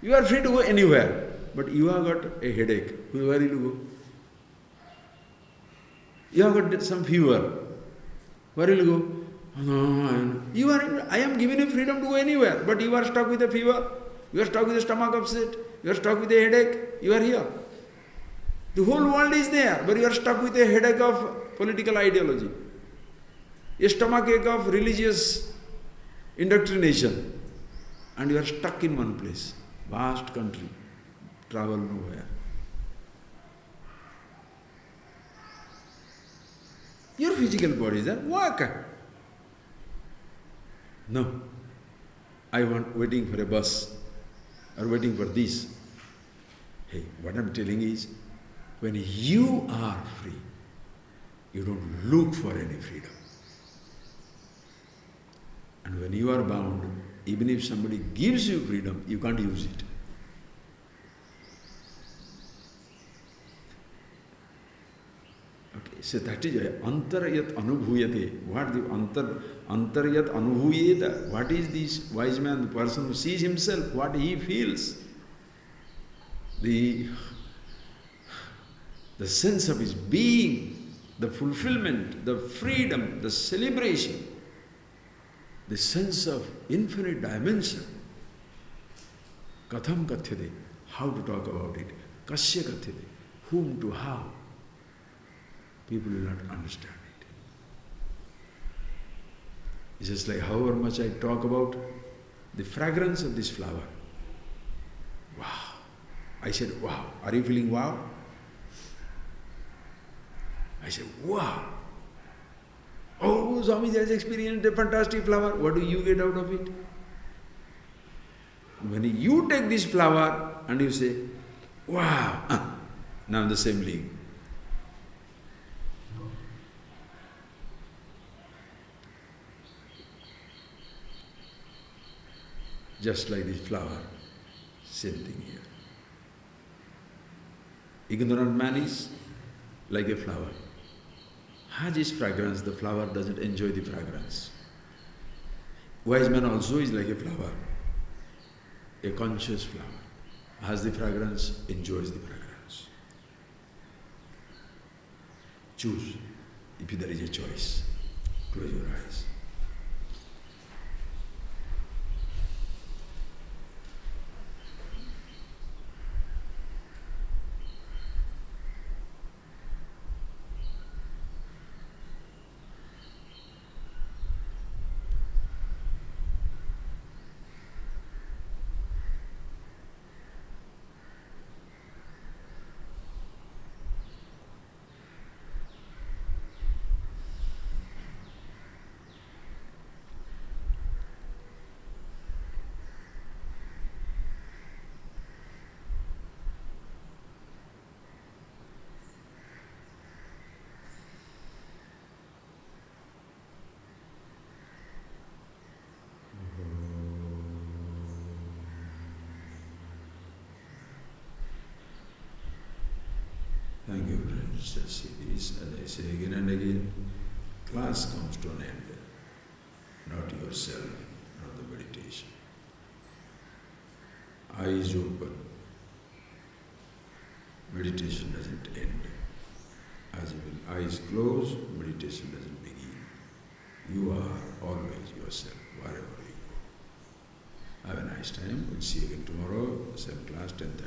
You are free to go anywhere, but you have got a headache. Where will you go? You have got some fever. Where will you go? No, I am giving you freedom to go anywhere, but you are stuck with a fever. You are stuck with a stomach upset. You are stuck with a headache. You are here. The whole world is there, but you are stuck with a headache of political ideology, a stomachache of religious indoctrination, and you are stuck in one place, vast country, travel nowhere. Your physical body is there, work. No, I want waiting for a bus or waiting for this. Hey, what I'm telling is, when you are free, you don't look for any freedom. And when you are bound, even if somebody gives you freedom, you can't use it. Okay, so that is antaryat anubhuyate. What the antaryat anubhuyeta? What is this wise man, the person who sees himself, what he feels? The sense of his being, the fulfillment, the freedom, the celebration, the sense of infinite dimension. Katham kathyate, how to talk about it. Kasya kathyate, whom to how. People will not understand it. It's just like however much I talk about the fragrance of this flower. Wow. I said, wow. Are you feeling wow? I said, wow. Oh, Swami has experienced a fantastic flower. What do you get out of it? When you take this flower and you say, wow, now in the same league. Just like this flower, same thing here. Ignorant man is like a flower. Has its fragrance, the flower doesn't enjoy the fragrance. Wise man also is like a flower, a conscious flower. Has the fragrance, enjoys the fragrance. Choose, if there is a choice. Close your eyes. Thank you, friends. Just see this, as I say again and again, class comes to an end. Not yourself, not the meditation. Eyes open. Meditation doesn't end. As when eyes close, meditation doesn't begin. You are always yourself, wherever you go. Have a nice time. We'll see you again tomorrow, same class, 10:30.